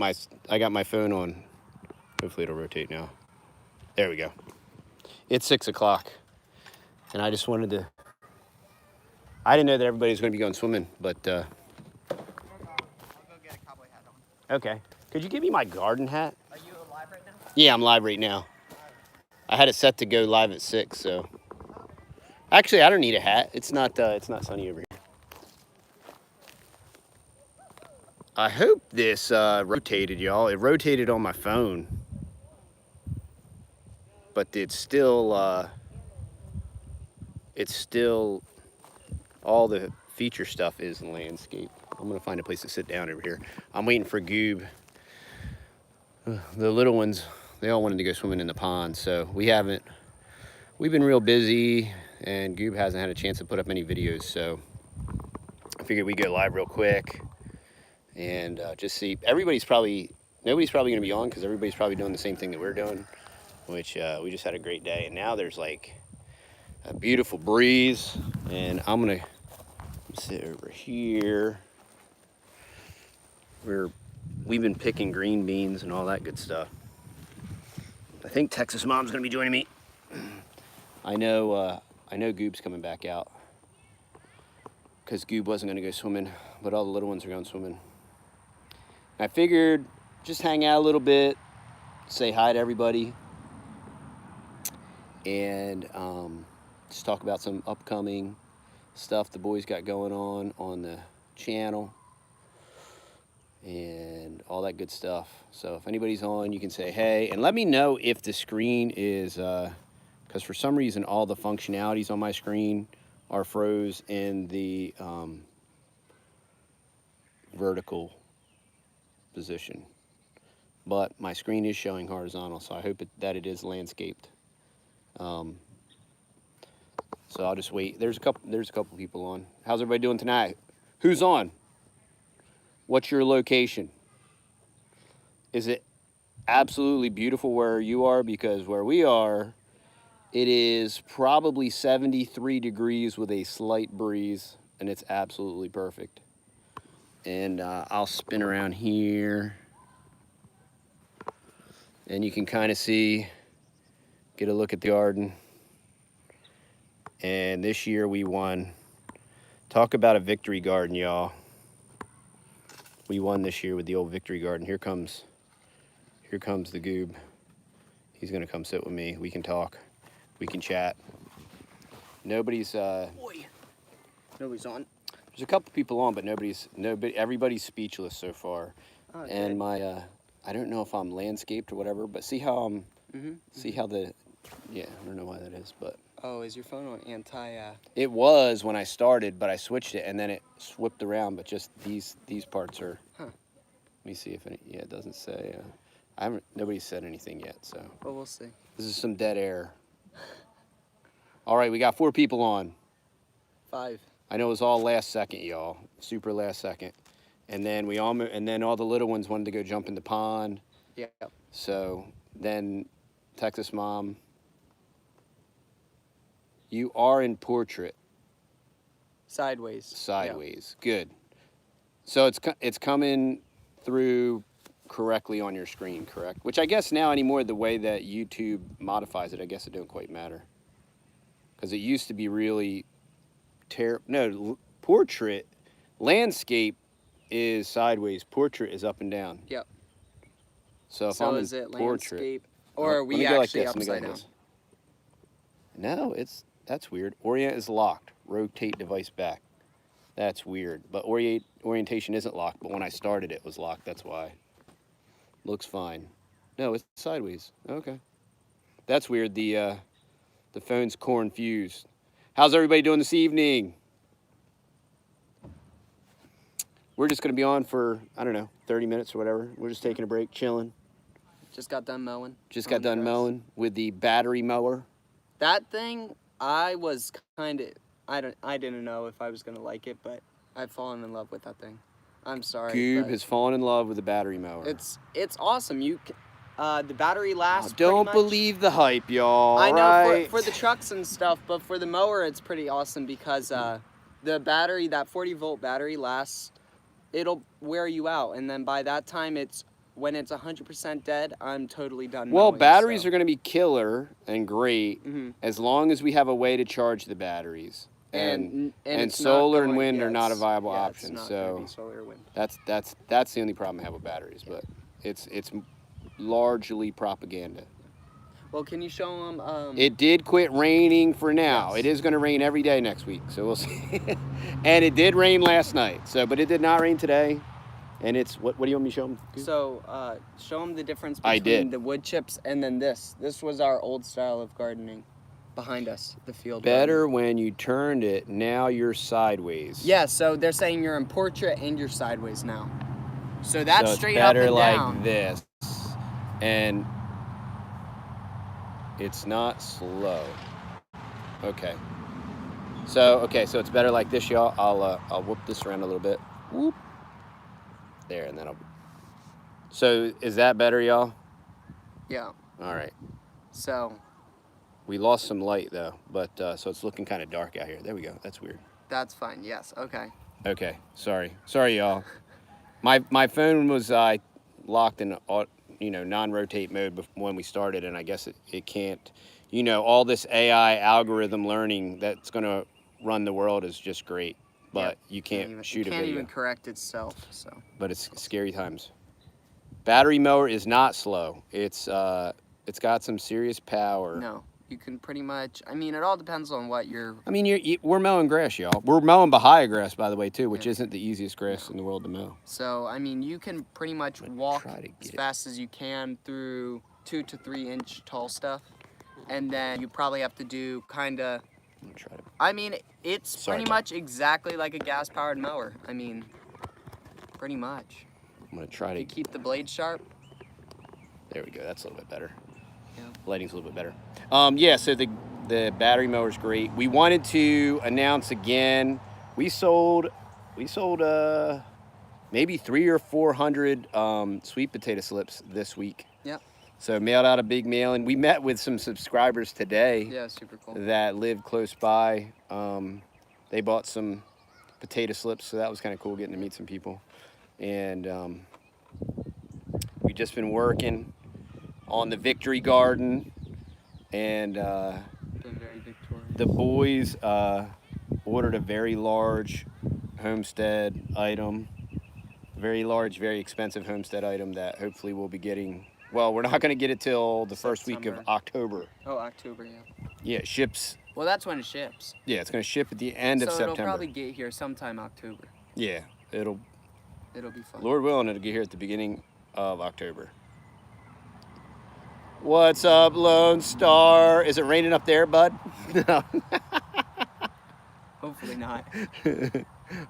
my phone on. Hopefully it'll rotate now. There we go. It's 6 o'clock, and I just wanted to. I didn't know that everybody was going to be going swimming, but. I'll go get a cowboy hat on. Okay. Could you give me my garden hat? Are you live right now? Yeah, I'm live right now. I had it set to go live at 6, so. Actually, I don't need a hat. It's not sunny over here. I hope this rotated, y'all. It rotated on my phone, but it's still all the feature stuff is landscape. I'm gonna find a place to sit down over here. I'm waiting for Goob. The little ones, they all wanted to go swimming in the pond, so we've been real busy, and Goob hasn't had a chance to put up any videos, so I figured we'd go live real quick and just see. Nobody's probably gonna be on because everybody's probably doing the same thing that we're doing, which we just had a great day, and now there's like a beautiful breeze, and I'm gonna sit over here. We've been picking green beans and all that good stuff. I think Texas Mom's gonna be joining me. I know Goob's coming back out because Goob wasn't gonna go swimming, but all the little ones are going swimming. I figured just hang out a little bit, say hi to everybody, and just talk about some upcoming stuff the boys got going on the channel and all that good stuff. So if anybody's on, you can say hey, and let me know if the screen is, because for some reason all the functionalities on my screen are froze in the vertical position, but my screen is showing horizontal, so I hope that it is landscaped. So I'll just wait. There's a couple people on. How's everybody doing tonight? Who's on? What's your location? Is it absolutely beautiful where you are? Because where we are, it is probably 73 degrees with a slight breeze, and it's absolutely perfect. And I'll spin around here, and you can kind of see, get a look at the garden. And this year we won. Talk about a victory garden, y'all. We won this year with the old victory garden. Here comes the Goob. He's gonna come sit with me. We can talk. We can chat. Nobody's on. There's a couple people on, but everybody's speechless so far. Oh, and my I don't know if I'm landscaped or whatever, but see how I'm see how the I don't know why that is, but oh, is your phone on anti it was when I started, but I switched it and then it swept around, but just these parts are Let me see if any it doesn't say nobody's said anything yet, so well, we'll see. This is some dead air. All right, we got 4 people on. 5. I know it was all last second, y'all. Super last second. And then all the little ones wanted to go jump in the pond. Yeah. So then Texas Mom, you are in portrait. Sideways. Sideways. Yeah. Good. So it's coming through correctly on your screen, correct? Which I guess now anymore, the way that YouTube modifies it, I guess it don't quite matter. Because it used to be really portrait, landscape is sideways, portrait is up and down. Yep. So if I'm is in it portrait, landscape, or are we actually upside down? No, that's weird. Orient is locked. Rotate device back. That's weird. But orientation isn't locked, but when I started it was locked, that's why. Looks fine. No, it's sideways. Okay. That's weird. The phone's confused. How's everybody doing this evening? We're just going to be on for, I don't know, 30 minutes or whatever. We're just taking a break, chilling. Just got done mowing. Just got done mowing with the battery mower. That thing, I was kind of, I didn't know if I was going to like it, but I've fallen in love with that thing. I'm sorry. Goob has fallen in love with the battery mower. It's awesome. The battery lasts. Don't believe the hype, y'all. I know right? for the trucks and stuff, but for the mower, it's pretty awesome because the battery, that 40-volt battery lasts. It'll wear you out, and then by that time, it's when it's 100% dead, I'm totally done. Well, mowing, batteries so. are going to be killer and great as long as we have a way to charge the batteries. And it's solar not and going, wind yeah, are not a it's- viable yeah, option. It's not So gonna be solar or wind. that's the only problem I have with batteries. But it's largely propaganda. Well, can you show them? It did quit raining for now. Yes. It is going to rain every day next week, so we'll see. And it did rain last night, so but it did not rain today. And it's what do you want me to show them? So show them the difference I between did. the wood chips and then this. This was our old style of gardening. Behind us, the field. Better garden. when you turned it. Now you're sideways. Yeah, so they're saying you're in portrait and you're sideways now. So that's so straight it's better up and like down. this, and it's not slow. Okay. So so it's better like this, y'all. I'll whoop this around a little bit. Whoop. There, and then I'll. So is that better, y'all? Yeah. All right. So. We lost some light though, but so it's looking kind of dark out here. There we go. That's weird. That's fine. Yes. Okay. Okay. Sorry, y'all. My phone was locked in non-rotate mode when we started, and I guess it can't. All this AI algorithm learning that's going to run the world is just great, but you can't shoot a video. It can't even correct itself. So. But it's scary times. Battery mower is not slow. It's got some serious power. No. You can pretty much, I mean, it all depends on what you're... I mean, we're mowing grass, y'all. We're mowing Bahia grass, by the way, too, which isn't the easiest grass in the world to mow. So, I mean, you can pretty much walk as fast as you can through 2 to 3 inch tall stuff. And then you probably have to do kind of... I mean, it's pretty much exactly like a gas-powered mower. I mean, pretty much. I'm going to try to... You keep the blade sharp. There we go. That's a little bit better. Yeah. Lighting's a little bit better. Yeah, so the battery mower's great. We wanted to announce again, we sold maybe 300 or 400 sweet potato slips this week. Yep. So mailed out a big mailing. We met with some subscribers today. Yeah, super cool. That live close by. They bought some potato slips, so that was kind of cool getting to meet some people. And we've just been working on the Victory Garden, and the boys ordered a very large homestead item, very large, very expensive homestead item that hopefully we'll be getting. Well, we're not going to get it till the first week of October. Oh, October, yeah. Yeah, it ships. Well, that's when it ships. Yeah, it's going to ship at the end of September. So it'll probably get here sometime October. Yeah, it'll be fun. Lord willing, it'll get here at the beginning of October. What's up, Lone Star? Is it raining up there, bud? No. Hopefully not.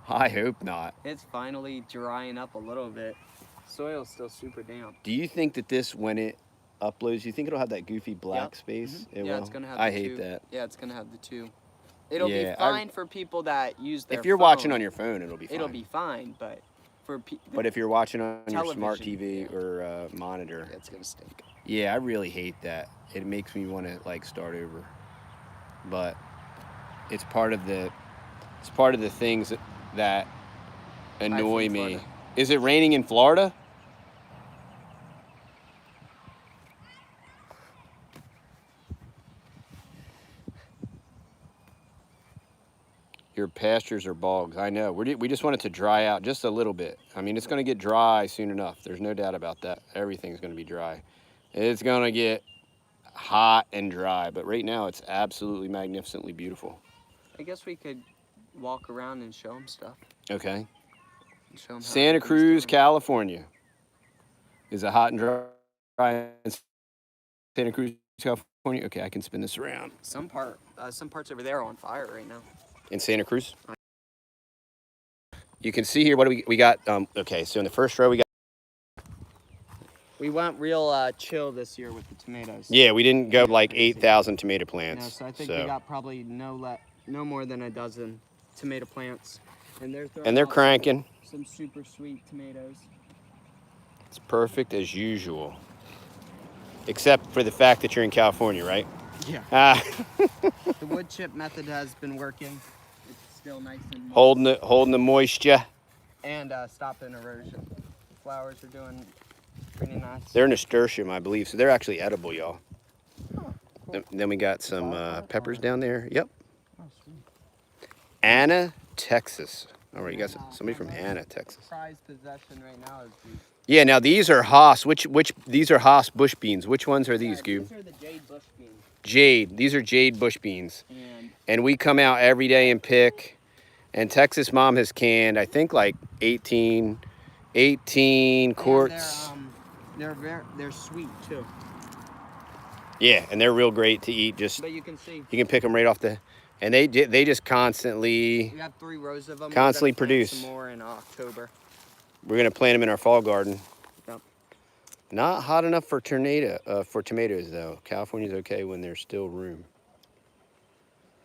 I hope not. It's finally drying up a little bit. Soil's still super damp. Do you think that this, when it uploads, you think it'll have that goofy black space? Mm-hmm. Yeah, it's gonna have. I hate that. Yeah, it's gonna have the 2. It'll be fine for people that use their. If you're watching on your phone, it'll be fine. It'll be fine, but for but if you're watching on your smart TV or monitor, it's gonna stink. Yeah, I really hate that. It makes me want to like start over. But it's part of the things that annoy me. Is it raining in Florida? Your pastures are bogs. I know. We just want it to dry out just a little bit. I mean, it's going to get dry soon enough. There's no doubt about that. Everything's going to be dry. It's going to get hot and dry, but right now it's absolutely magnificently beautiful. I guess we could walk around and show them stuff. Okay. Show them Santa Cruz, California. Is it hot and dry in Santa Cruz, California? Okay, I can spin this around. Some parts over there are on fire right now. In Santa Cruz? You can see here, what do we got? Okay, so in the first row we got... We went real chill this year with the tomatoes. Yeah, we didn't go like 8,000 tomato plants. No, so I think we got probably no more than a dozen tomato plants. And they're cranking. Some super sweet tomatoes. It's perfect as usual. Except for the fact that you're in California, right? Yeah. The wood chip method has been working. It's still nice and moist. Holding the moisture. And stopping erosion. Flowers are doing pretty nice. They're nasturtium, I believe, so they're actually edible, y'all. Then we got some peppers down there. Yep. Oh, sweet. Anna, Texas. All right, you got somebody from Anna, Texas. Prized possession right now is these. Yeah, now these are Haas. These are Haas bush beans. Which ones are these, Goob? These are the jade bush beans. Jade. These are jade bush beans. And we come out every day and pick. And Texas Mom has canned, I think, like 18 quarts. They're sweet too. Yeah, and they're real great to eat. But you can see. You can pick them right off the, and they just constantly. We have 3 rows of them. Constantly produce. Some more in October. We're gonna plant them in our fall garden. Yep. Not hot enough for tomatoes though. California's okay when there's still room.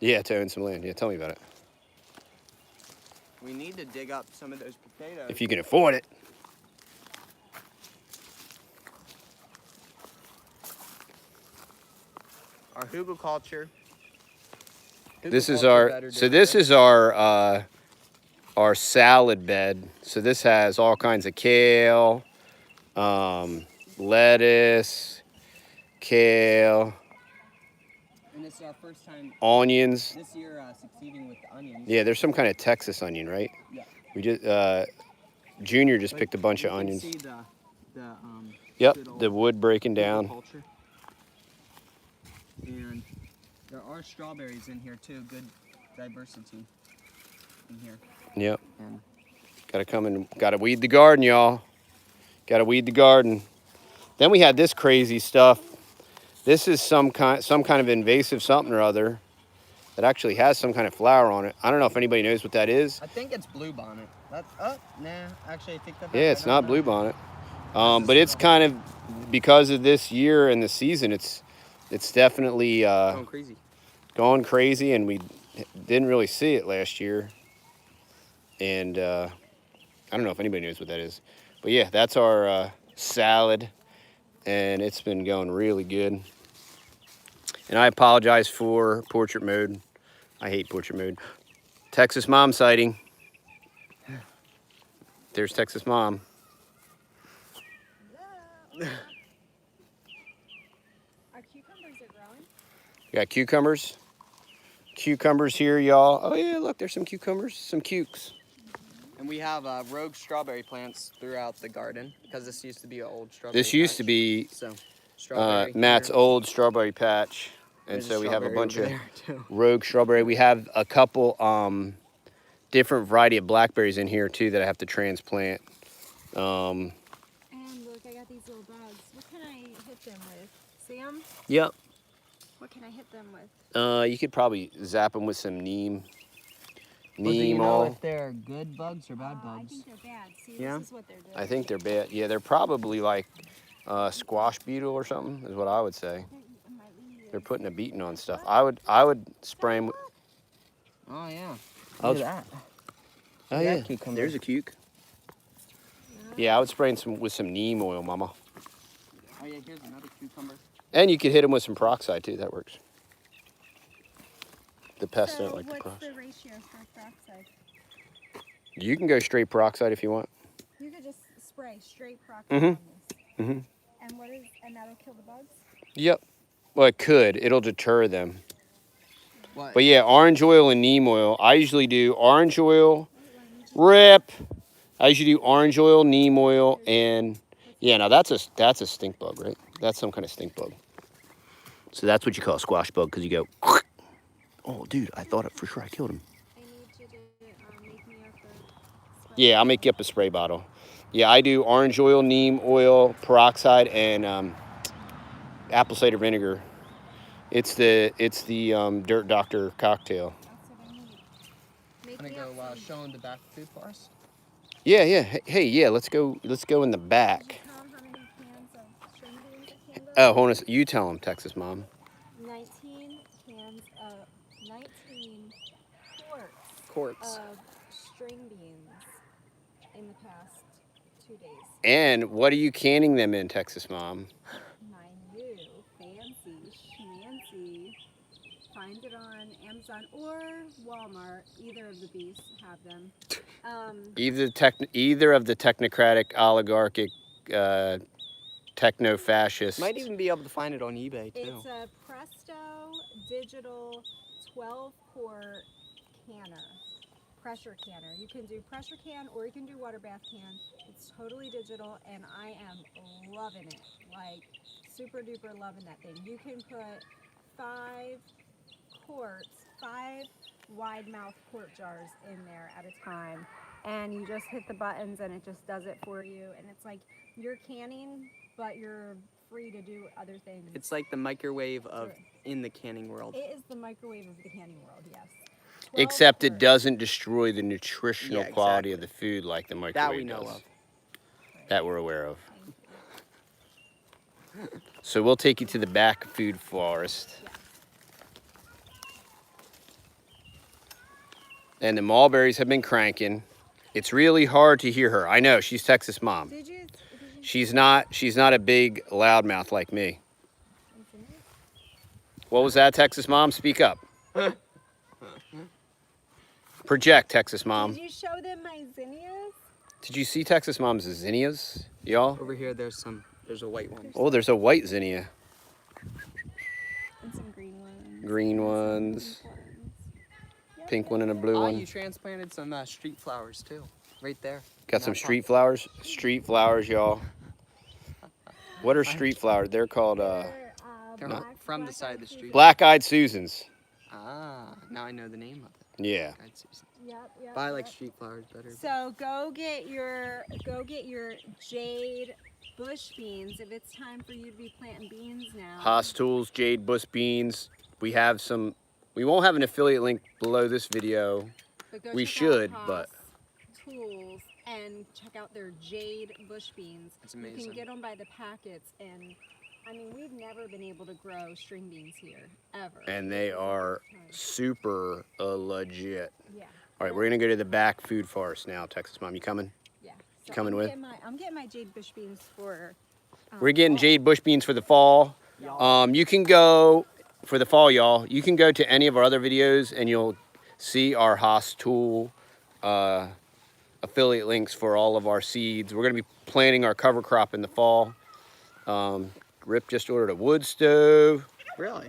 Yeah, to own some land. Yeah, tell me about it. We need to dig up some of those potatoes. If you can afford it. Our hugelkultur. This is our salad bed. So this has all kinds of kale, lettuce, kale. And this is our first time. Onions. This year succeeding with the onions. Yeah, there's some kind of Texas onion, right? Yeah. We just Junior just picked a bunch of onions. See the Yep, the wood breaking down. Culture. And there are strawberries in here too. Good diversity in here. Yep. And gotta weed the garden, y'all. Gotta weed the garden. Then we had this crazy stuff. This is some kind of invasive something or other that actually has some kind of flower on it. I don't know if anybody knows what that is. I think it's bluebonnet. Nah, actually I think that. Yeah, it's not bluebonnet. But it's kind of, because of this year and the season, it's definitely going crazy, and we didn't really see it last year. And I don't know if anybody knows what that is. But yeah, that's our salad, and it's been going really good. And I apologize for portrait mode. I hate portrait mode. Texas Mom sighting. There's Texas Mom. Our cucumbers are growing. We got cucumbers. Cucumbers here, y'all. Oh yeah, look, there's some cucumbers, some cukes. And we have rogue strawberry plants throughout the garden because this used to be an old strawberry. This used to be strawberry Matt's old strawberry patch, and so we have a bunch of rogue strawberry. We have a couple different variety of blackberries in here too that I have to transplant. And look, I got these little bugs. What can I hit them with? See them? Yep. What can I hit them with? You could probably zap them with some neem. Do you know if they're good bugs or bad bugs? I think they're bad. See, Yeah? this is what they're doing. I think they're bad. Yeah, they're probably like squash beetle or something, is what I would say. They're putting a beating on stuff. I would spray them. Oh yeah. Look at that. Oh yeah, there's a cuke. Yeah, I would spray them with some neem oil, Mama. Oh yeah, here's another cucumber. And you could hit them with some peroxide too. That works. The pests don't like the peroxide. What's the ratio for peroxide? You can go straight peroxide if you want. You could just spray straight peroxide on this. Mm-hmm. And that'll kill the bugs? Yep. Well, it could. It'll deter them. What? But yeah, orange oil and neem oil. I usually do orange oil. Rip. I usually do orange oil, neem oil, and yeah. Now that's a stink bug, right? That's some kind of stink bug. So that's what you call a squash bug, because you go. Oh, dude! I thought it for sure I killed him. I need you to make me up a spray. Yeah, I'll make you up a spray bottle. Yeah, I do orange oil, neem oil, peroxide, and apple cider vinegar. It's the Dirt Doctor cocktail. That's what I need. I'm gonna go show them the back food for us. Yeah. Hey, yeah. Let's go in the back. Tell them how many cans of string beans it came Oh, hold on. You tell them, Texas Mom. 19 cans of 19 Quarts. of string beans in the past 2 days. And what are you canning them in, Texas Mom? My new fancy schmancy. Find it on Amazon or Walmart. Either of the beasts have them. Either of the technocratic oligarchic techno-fascist. Might even be able to find it on eBay too. It's a Presto digital 12-quart canner, pressure canner. You can do pressure can or you can do water bath can. It's totally digital and I am loving it. Like super duper loving that thing. You can put 5 wide mouth quart jars in there at a time. And you just hit the buttons and it just does it for you. And it's like you're canning, but you're free to do other things. It's like the microwave of in the canning world. It is the microwave of the canning world, yes. Except it doesn't destroy the nutritional quality of the food like the microwave That we know does. of. That we're aware of. So we'll take you to the back food forest. And the mulberries have been cranking. It's really hard to hear her. I know, she's Texas mom. Did you She's not a big loudmouth like me. What was that, Texas mom? Speak up. Project, Texas mom. Did you show them my zinnias? Did you see Texas mom's zinnias, y'all? Over here, there's a white one. Oh, there's a white zinnia. And some green ones. Green ones. Pink one and a blue Oh, one. you transplanted some street flowers too, right there. Got some street flowers. Street flowers, y'all. What are street flowers? They're called They're from the side of the street. black-eyed Susans. Ah, now I know the name of it. Yeah. Yep. But I like street flowers better. So go get your jade bush beans if it's time for you to be planting beans now. Haas Tools, Jade Bush Beans. We have some. We won't have an affiliate link below this video. But go We check should, out but Haas Tools and check out their jade bush beans. It's You amazing. can get them by the packets, and I mean we've never been able to grow string beans here ever. and they are super legit. Yeah. All right, we're gonna go to the back food forest now. Texas mom, you coming? Yeah. You coming with? I'm getting my jade bush beans for. We're getting Jade Bush Beans for the fall. You can go for the fall, y'all. You can go to any of our other videos and you'll see our Haas Tool affiliate links for all of our seeds. We're gonna be planting our cover crop in the fall. Rip just ordered a wood stove Really?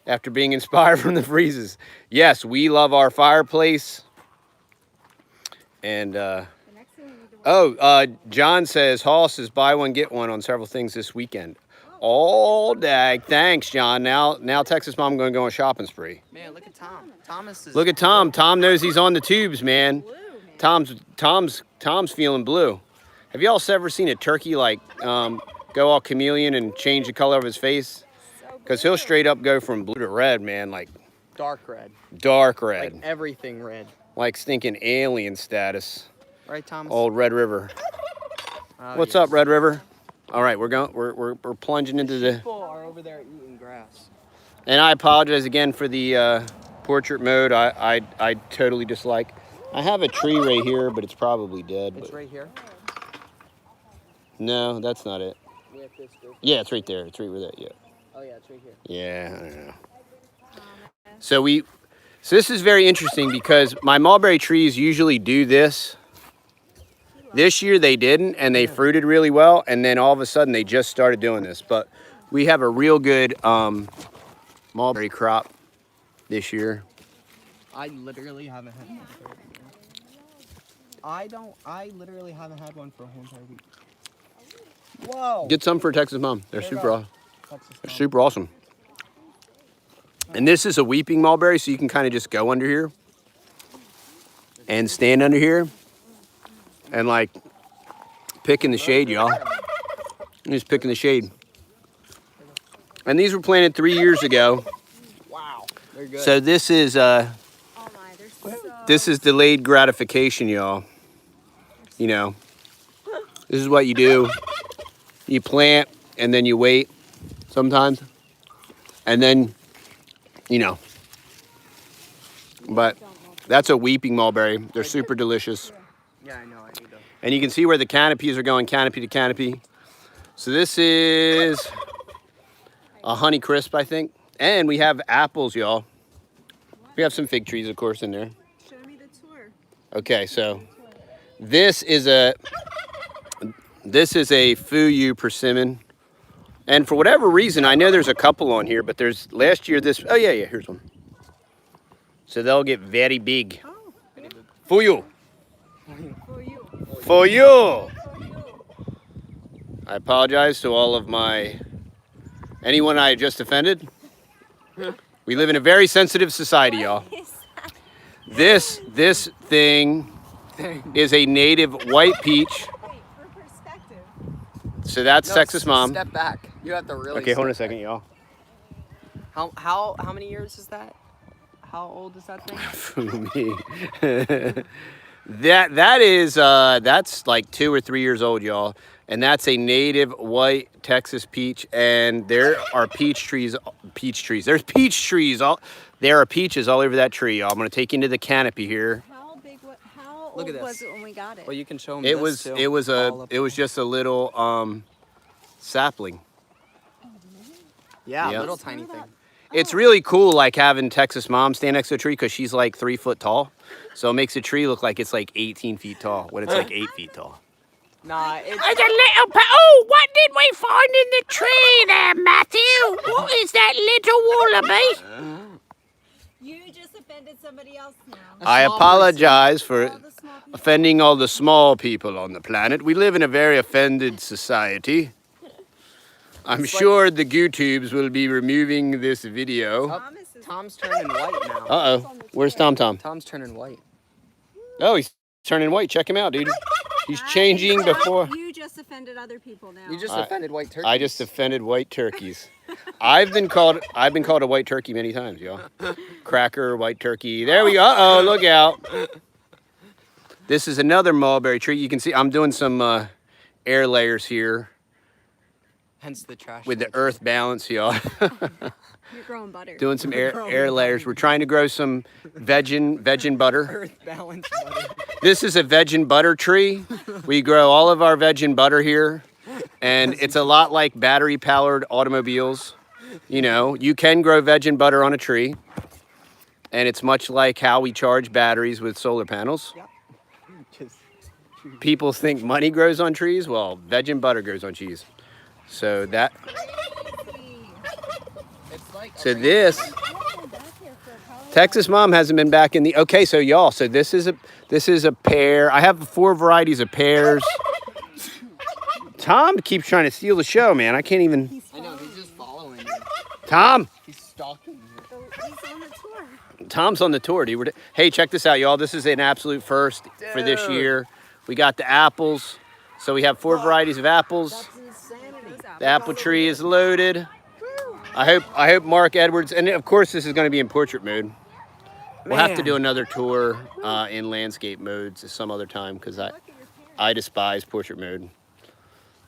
after being inspired from the freezes. Yes, we love our fireplace. And The next thing we need to John says Hoss is buy one get one on several things this weekend. All day. Thanks, John. Now Texas mom going to go on a shopping spree. Man, look at Tom. Thomas is. Look at Tom. Tom knows he's on the tubes, man. blue, man. Tom's feeling blue. Have y'all ever seen a turkey like go all chameleon and change the color of his face? Because he'll straight up go from blue to red, man, like dark red. dark red, Like everything red. like stinking alien status. Right, Thomas? Old Red River. Oh, What's yes. up, Red River? All right, we're plunging into the. People are over there eating grass. And I apologize again for the portrait mode. I totally dislike. I have a tree right here, but it's probably dead. It's But right here. no, that's not it. With this group. Yeah, it's right there. It's right where that. Yeah. Oh yeah, it's right here. Yeah, I don't know. So this is very interesting because my mulberry trees usually do this. This year they didn't, and they fruited really well, and then all of a sudden they just started doing this. But we have a real good mulberry crop this year. I literally haven't had one for a week. I literally haven't had one for a whole entire week. Whoa. Get some for Texas mom. They're There you super go. awesome. They're super awesome. And this is a weeping mulberry, so you can kind of just go under here and stand under here and like pick in the shade, y'all. Just pick in the shade. And these were planted 3 years ago. Wow. They're good. So this is Oh my, they're so. this is delayed gratification, y'all. You know, this is what you do. You plant and then you wait sometimes. And then, you know. But that's a weeping mulberry. They're super delicious. Yeah, I know. I need them. And you can see where the canopies are going canopy to canopy. So this is a Honey Crisp, I think. And we have apples, y'all. We have some fig trees, of course, in there. Show me the tour. Okay, so this is a Fuyu persimmon. And for whatever reason, I know there's a couple on here, but there's last year this. Oh yeah, here's one. So they'll get very big. Oh, yeah. For you. For you. For you. I apologize to all of anyone I just offended. We live in a very sensitive society, y'all. This thing is a native white peach. Wait, for perspective. So that's No, Texas mom. Step back. You have to really. Okay, hold on a step second, y'all. back. How many years is that? How old is that thing? That's like 2 or 3 years old, y'all. And that's a native white Texas peach. And there are peach trees. There's peach trees. There are peaches all over that tree, y'all. I'm gonna take you into the canopy here. How big? How Look old at was this. it when we got it? Well, you can show them. It was just a little sapling. Yeah, Yeah. little tiny thing. It's really cool, like having Texas mom stand next to a tree because she's like 3 foot tall. So it makes a tree look like it's like 18 feet tall when it's like 8 feet tall. Nah, it's It's a little. Oh, what did we find in the tree there, Matthew? What is that little wallaby? You just offended somebody else now. I small apologize for All the small people. offending all the small people on the planet. We live in a very offended society. I'm sure the Jujubes will be removing this video. Thomas is Tom's turning white now. Uh-oh. Where's Tom Tom? Tom's turning white. Oh, he's turning white. Check him out, dude. He's changing Now before. You just offended other people now. You just I- offended white turkey. I just offended white turkeys. I've been called a white turkey many times, y'all. Cracker, white turkey. There we go. Uh-oh, look out. This is another mulberry tree. You can see I'm doing some air layers here Hence the trash. with the earth balance, y'all. You're growing butter. Doing some air layers. We're trying to grow some veggie butter. Earth balance butter. This is a veggie butter tree. We grow all of our veggie butter here. And it's a lot like battery-powered automobiles. You know, you can grow veggie butter on a tree. And it's much like how we charge batteries with solar panels. Yep. Just People think money grows on trees. Well, veggie butter grows on cheese. So that, it's like so this, Texas mom hasn't been back in the, okay, so y'all, so this is a pear. I have 4 varieties of pears. Tom keeps trying to steal the show, man. I can't even, I know, he's just following you. Tom. He's stalking you. He's on the tour. Tom's on the tour, dude. Hey, check this out, y'all. This is an absolute first for this Dude. year. We got the apples. So we have 4 varieties of apples. That's insanity. The apple tree is loaded. I hope Mark Edwards, and of course this is going to be in portrait mode. We'll have to Man. do another tour in landscape modes some other time because I despise portrait mode.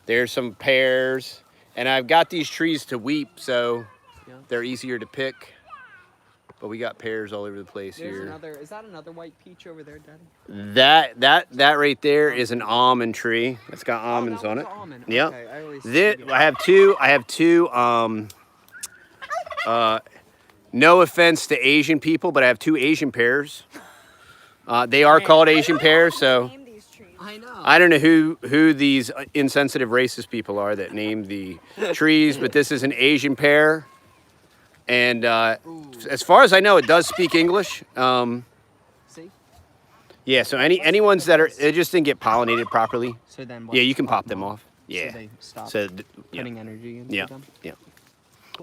There's some pears, and I've got these trees to weep, so Yeah. they're easier to pick. But we got pears all over the place There's here. another. Is that another white peach over there, Daddy? That right there is an almond tree. It's got almonds that on one's it. almond. Yep. Okay, I always This, forget. I have two no offense to Asian people, but I have 2 Asian pears. They are called Asian pears, so Name these trees. I know. I don't know who these insensitive racist people are that named the trees, but this is an Asian pear. And as far as I know, it does speak English. See? Yeah, so any ones that they just didn't get pollinated properly. So then. Yeah, you can pop them off. Yeah. So they stop So yeah. putting energy into Yeah. them. Yeah.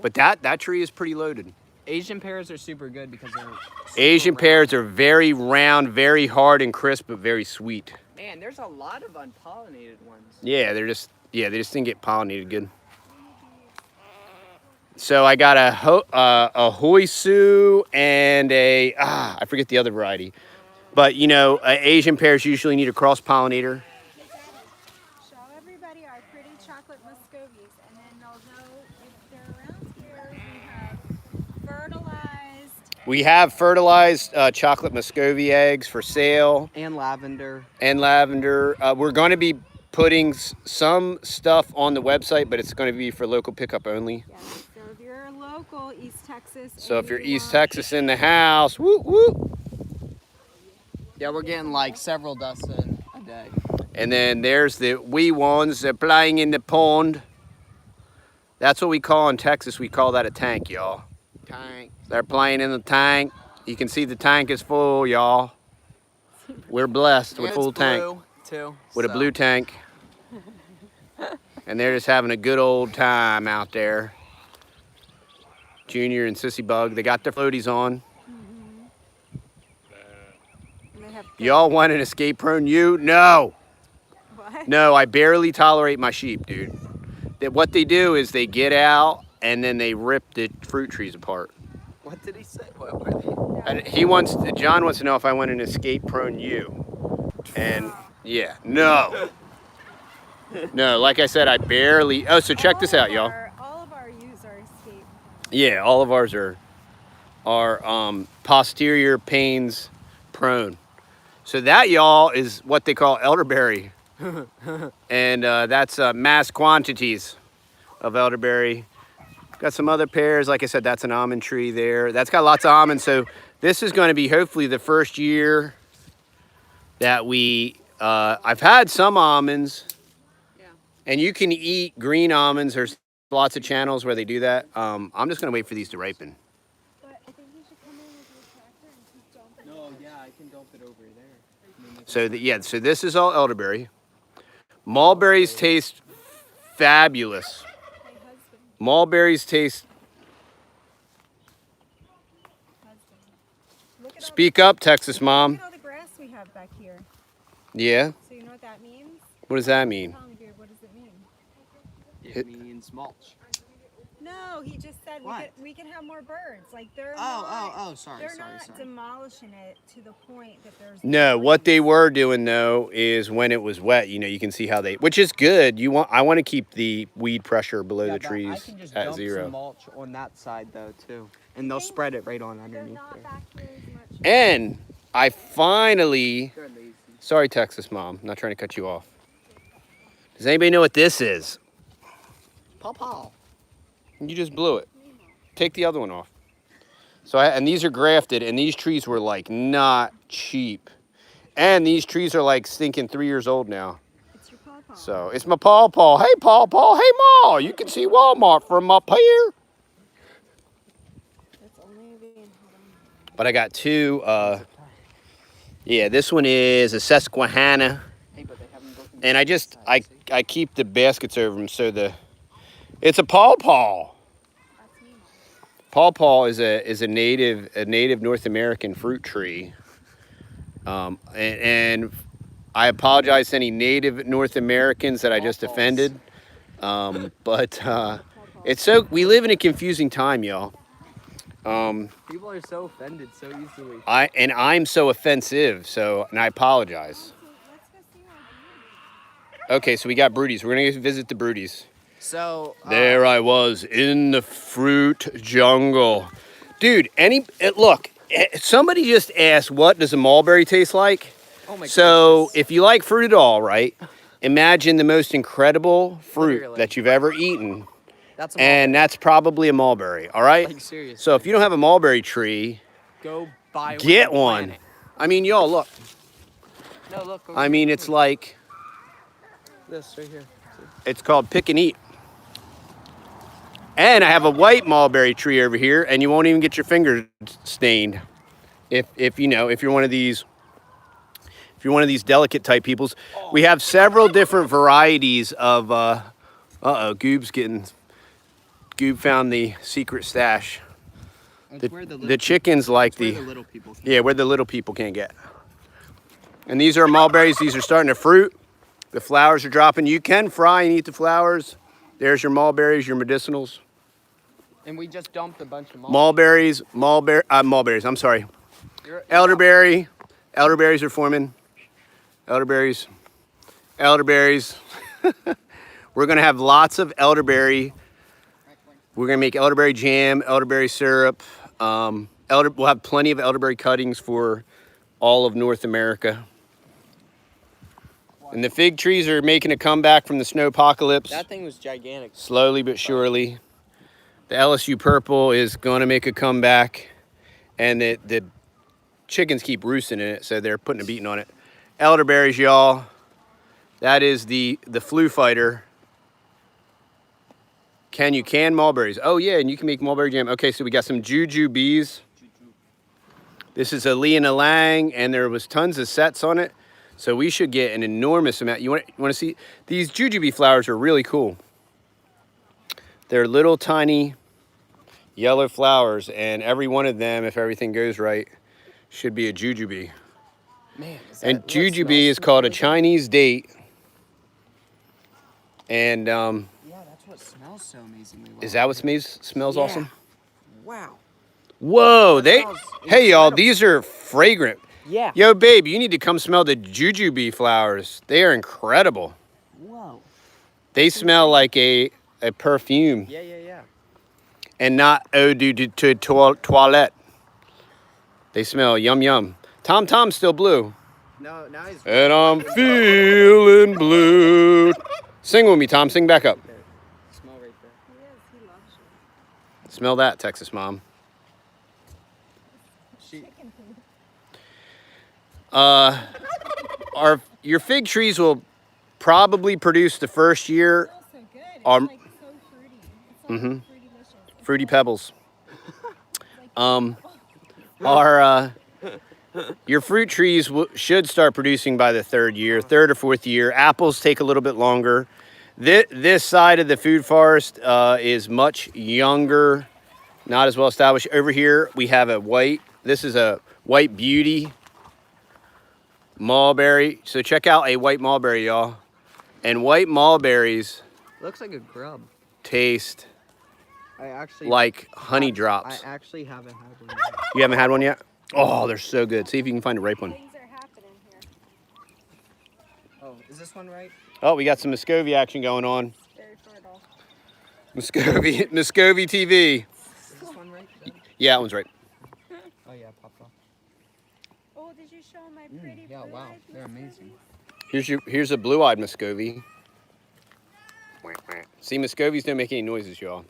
But that tree is pretty loaded. Asian pears are super good because they're. super Asian round. pears are very round, very hard and crisp, but very sweet. Man, there's a lot of unpollinated ones. Yeah, they just didn't get pollinated good. So I got a Hoisu and I forget the other variety. But you know, Asian pears usually need a cross pollinator. Show everybody our pretty chocolate muscovies, and then they'll know if they're around here. We have fertilized chocolate Muscovy eggs for sale And lavender. and lavender. We're going to be putting some stuff on the website, but it's going to be for local pickup only. Yes. So if you're local, East Texas. So and if you're you East want- Texas in the house, woo woo. Yeah, we're getting like several dozen a day. And then there's the wee ones. They're playing in the pond. That's what we call in Texas. We call that a tank, y'all. Tank. They're playing in the tank. You can see the tank is full, y'all. We're blessed with And full it's tank. blue, too. With a blue tank. And they're just having a good old time out there. Junior and Sissy Bug, they got their floaties on. Y'all want an escape-prone ewe? No. What? No, I barely tolerate my sheep, dude. What they do is they get out and then they rip the fruit trees apart. What did he say? What were they? And John wants to know if I want an escape-prone ewe. And yeah, no. No, like I said, I barely. Oh, so check this out, y'all. All of our ewes are escape. Yeah, all of ours are posterior panes prone. So that, y'all, is what they call elderberry. And that's mass quantities of elderberry. Got some other pears. Like I said, that's an almond tree there. That's got lots of almonds. So this is going to be hopefully the first year that I've had some almonds. Yeah. And you can eat green almonds. There's lots of channels where they do that. I'm just going to wait for these to ripen. But I think you should come in with your tractor and keep dumping. No, yeah, I can dump it over there. So this is all elderberry. Mulberries taste fabulous. My husband. Mulberries taste. Look at Speak up, Texas mom. Look at all the grass we have back here. Yeah. So you know what that means? What does that mean? Tell me, dude, what does it mean? It means mulch. No, he just said What? we can have more birds. Like they're Sorry, they're sorry, not sorry. demolishing it to the point that there's No, what they were doing though is when it was wet, you can see how which is good. I want to keep the weed pressure below the I trees can just at dump 0. some mulch on that side though too, and they'll spread it right on they're underneath not there. back here as much. And I finally, They're lazy. sorry Texas mom, I'm not trying to cut you off. Does anybody know what this is? Paw. You just blew it. Take the other one off. And these are grafted, and these trees were like not cheap. And these trees are like stinking 3 years old now. It's your pawpaw. So it's my pawpaw. Hey pawpaw, hey ma, you can see Walmart from up here. That's only being But I got two, yeah, this one is a Susquehanna. Hey, but they haven't broken And I keep the baskets over them so it's a pawpaw. Pawpaw is a native North American fruit tree, and I apologize to any native North Americans that I just offended, but we live in a confusing time, y'all. People are so offended so easily. I'm so offensive, and I apologize. Okay, so we got Broody's. We're gonna go visit the Broody's. So There I was in the fruit jungle. Dude, look, somebody just asked, what does a mulberry taste like? Oh my So goodness. if you like fruit at all, right, imagine the most incredible fruit Literally. that you've ever eaten. That's a And that's probably a mulberry, all right? Like, seriously. So if you don't have a mulberry tree, Go buy get and one. plant it. I mean, y'all, look. No, look. I mean, it's like, this right here. it's called pick and eat. And I have a white mulberry tree over here, and you won't even get your fingers stained. If you're one of these delicate type peoples. We have several different varieties of Goob found the secret stash. The chickens like where the little people can where the little people can't get. And these are mulberries. These are starting to fruit. The flowers are dropping. You can fry and eat the flowers. There's your mulberries, your medicinals. And we just dumped a bunch of Mulberries. I'm sorry. Elderberry. Elderberries are forming. Elderberries. We're gonna have lots of elderberry. We're gonna make elderberry jam, elderberry syrup. We'll have plenty of elderberry cuttings for all of North America. And the fig trees are making a comeback from the snow apocalypse. That thing was gigantic. Slowly but surely. The LSU purple is going to make a comeback. And the chickens keep roosting in it, so they're putting a beating on it. Elderberries, y'all. That is the flu fighter. Can you can mulberries? Oh yeah, and you can make mulberry jam. Okay, so we got some Jujubes. This is a Lee and a Lang, and there was tons of sets on it. So we should get an enormous amount. You want to see? These Jujube flowers are really cool. They're little tiny yellow flowers, and every one of them, if everything goes right, should be a Jujube. Man, And Jujube is called a Chinese date. And yeah, that's what smells so amazingly well. is that what smells Yeah. awesome? Wow. Whoa, smells hey y'all, incredible. these are fragrant. Yeah. Yo, babe, you need to come smell the Jujube flowers. They are incredible. Whoa. They smell like a perfume Yeah, yeah, yeah. and not eau de toilette. They smell yum yum. Tom's still blue. No, now he's. And I'm feeling blue. Sing with me, Tom. Sing back up. Smell right there. He is. He loves you. Smell that, Texas mom. Chicken food. Your fig trees will probably produce the first year It smells so good. It's Um, like so fruity. It's like Mhm. fruity delicious. It's Fruity like- Pebbles. Your fruit trees should start producing by the third or fourth year. Apples take a little bit longer. This side of the food forest is much younger, not as well established. Over here we have this is a white beauty mulberry. So check out a white mulberry, y'all. And white mulberries Looks like a grub. taste I actually like honey drops. I actually haven't had one yet. You haven't had one yet? Oh, they're so good. See if you can find a ripe one. Things are happening here. Oh, is this one right? Oh, we got some Muscovy action going on. Very fertile. Muscovy TV. Is this one right? Ben? Yeah, that one's right. Oh yeah, popped off. Oh, did you show my pretty Yeah, wow, blue-eyed they're Muscovies? amazing. Here's a blue-eyed Muscovy. See, Muscovies don't make any noises, y'all.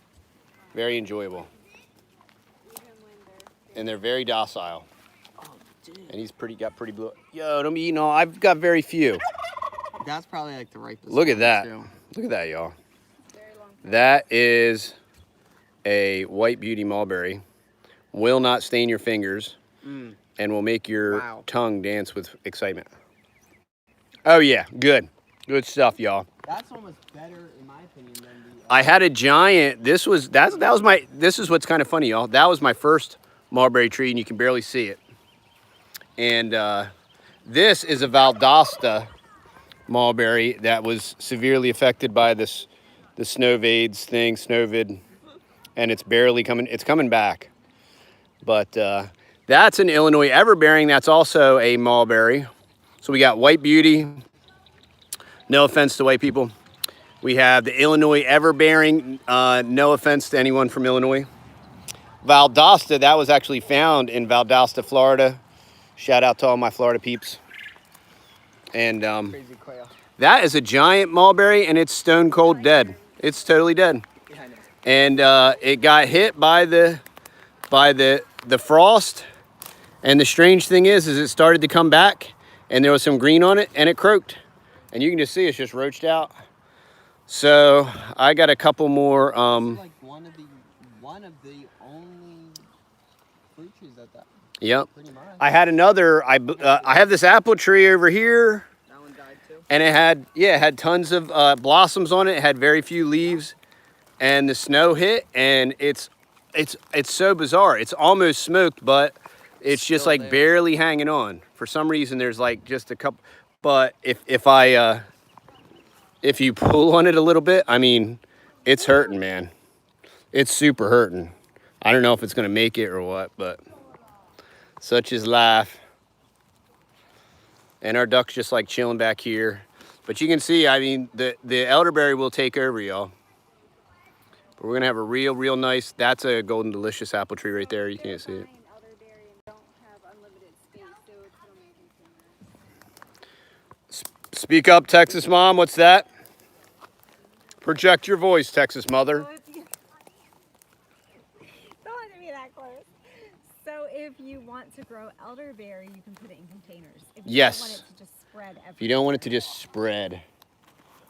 Very enjoyable. Even when they're And they're very docile. Oh, dude. And he's got pretty blue. Yo, don't be eating all. I've got very few. That's probably like the ripest. Look at one, that. too. Look at that, y'all. very long. That is a white beauty mulberry. Will not stain your fingers Mm. and will make your Wow. tongue dance with excitement. Oh yeah, good. Good stuff, y'all. That's almost better, in my opinion, than the. I had a giant. This is what's kind of funny, y'all. That was my first mulberry tree, and you can barely see it. And this is a Valdosta mulberry that was severely affected by the snowvid, and it's barely coming. It's coming back, but that's an Illinois everbearing. That's also a mulberry. So we got white beauty. No offense to white people. We have the Illinois everbearing. No offense to anyone from Illinois. Valdosta, that was actually found in Valdosta, Florida. Shout out to all my Florida peeps. And Crazy quail. that is a giant mulberry, and it's stone cold dead. It's totally dead. Yeah, I know. And it got hit by the frost. And the strange thing is it started to come back, and there was some green on it, and it croaked. And you can just see it's just roached out. So I got a couple more. This is like one of the only fruit trees that. Yep. Pretty much. I had another. I have this apple tree over here, That one died too. and it had tons of blossoms on it. It had very few leaves, and the snow hit, and it's so bizarre. It's almost smoked, but it's just Still like there. barely hanging on. For some reason, there's like just a couple. But if you pull on it a little bit, I mean, it's hurting, man. It's super hurting. I don't know if it's gonna make it or what, but such is life. And our duck's just like chilling back here. But you can see, I mean, the elderberry will take over, y'all. But we're gonna have a real nice, that's a golden delicious apple tree right there. You can't see it. Elderberry and don't have unlimited space, so put them in containers. Speak up, Texas mom, what's that? Project your voice, Texas mother. Don't have to be that close. So if you want to grow elderberry, you can put it in containers. If you Yes. don't want it to just spread everywhere. If you don't want it to just spread.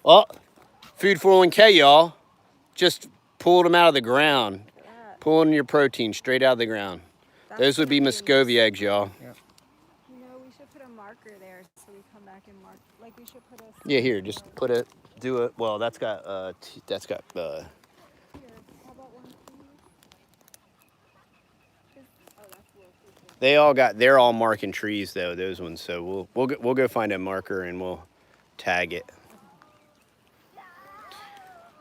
Oh, food 401k, y'all. Just pulled them out of the ground. That. Pulling your protein straight out of the ground. That's Those would be gonna Muscovy eggs, y'all. Yep. You know, we should put a marker there so we come back and mark. Like we should put a. Yeah, here, just put it, do it. Well, that's got, Here, how about one of these? Oh, that's a little too big. they're all marking trees though, those ones. So we'll go find a marker and we'll tag it.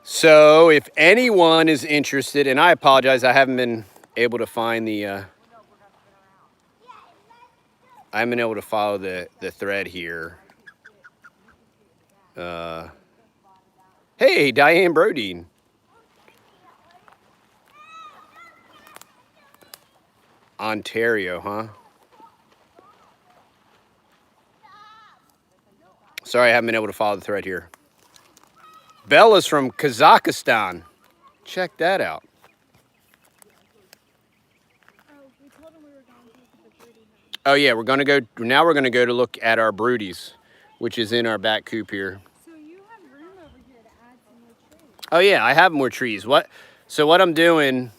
So if anyone is interested, and I apologize, I haven't been able to find the, I haven't been able to follow the thread here. Hey, Diane Broody. Ontario, huh? Sorry, I haven't been able to follow the thread here. Bella's from Kazakhstan. Check that out. Oh, we told them we were going to look at the Broody hen. Oh yeah, we're gonna go to look at our broodies, which is in our back coop here. So you have room over here to add some more trees. Oh yeah, I have more trees. So what I'm doing,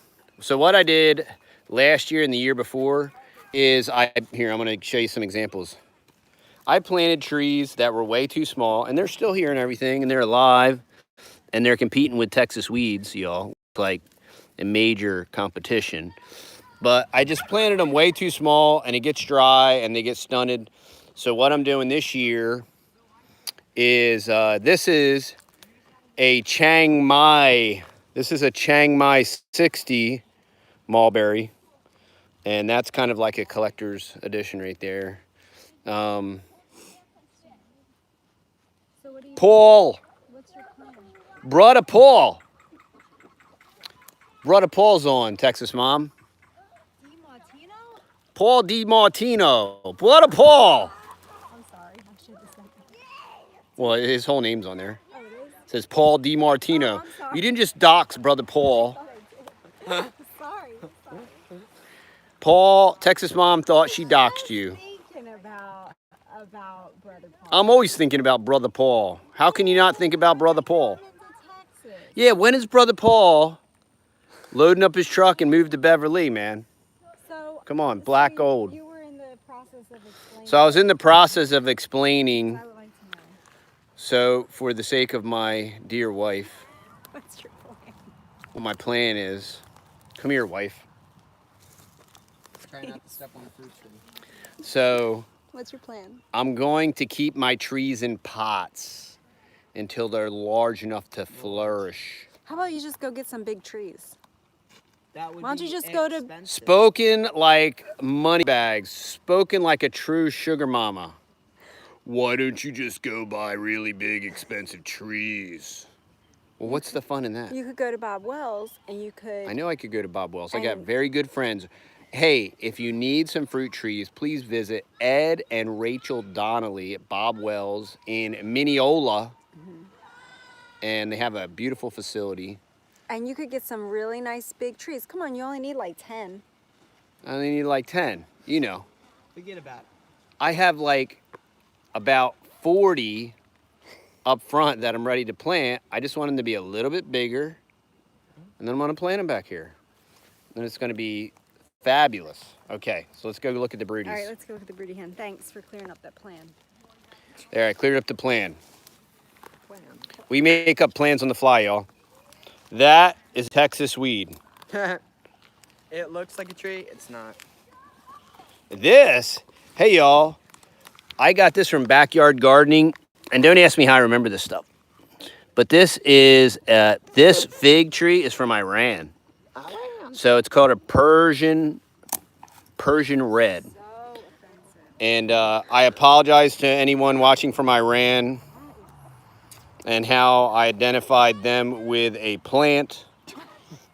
so what I did last year and the year before is I'm gonna show you some examples. I planted trees that were way too small, and they're still here and everything, and they're alive, and they're competing with Texas weeds, y'all, like a major competition. But I just planted them way too small, and it gets dry, and they get stunted. So what I'm doing this year is, this is a Chiang Mai 60 Mulberry, and that's kind of like a collector's edition right there. So what do you? Paul, What's your plan? brother Paul. Brother Paul's on, Texas Mom. Martino? Paul DiMartino. Brother Paul. I'm sorry, I should have said that. Well, his whole name's on there. Oh, it is? It says Paul DiMartino. Oh, I'm sorry. You didn't just dox Brother Paul. Sorry, sorry. Paul, Texas Mom thought she doxed you. Thinking about Brother Paul. I'm always thinking about Brother Paul. How can you not think about Brother Paul? Into Texas. Yeah, when is Brother Paul loading up his truck and moved to Beverly, man? So, Come on, black gold. You were in the process of explaining. So I was in the process of explaining. I would like to know. So for the sake of my dear wife, What's your plan? what my plan is, come here, wife. Try not to step on the fruit tree. So What's your plan? I'm going to keep my trees in pots until they're large enough to flourish. How about you just go get some big trees? That would Why don't be you just go to- expensive. Spoken like money bags, spoken like a true sugar mama. Why don't you just go buy really big, expensive trees? Well, what's the fun in that? You could go to Bob Wells and you could. I know I could go to Bob Wells. I got And- very good friends. Hey, if you need some fruit trees, please visit Ed and Rachel Donnelly at Bob Wells in Mineola. And they have a beautiful facility. And you could get some really nice big trees. Come on, you only need like 10. I only need like 10, you know. Forget about it. I have like about 40 up front that I'm ready to plant. I just want them to be a little bit bigger. And then I'm gonna plant them back here. And it's gonna be fabulous. Okay, so let's go look at the broodies. All right, let's go look at the Broody hen. Thanks for clearing up that plan. All right, cleared up the plan. Plan. We make up plans on the fly, y'all. That is Texas weed. It looks like a tree. It's not. This, hey y'all, I got this from Backyard Gardening, and don't ask me how I remember this stuff. But this is, this fig tree is from Iran. So it's called a Persian red. So offensive. And I apologize to anyone watching from Iran and how I identified them with a plant.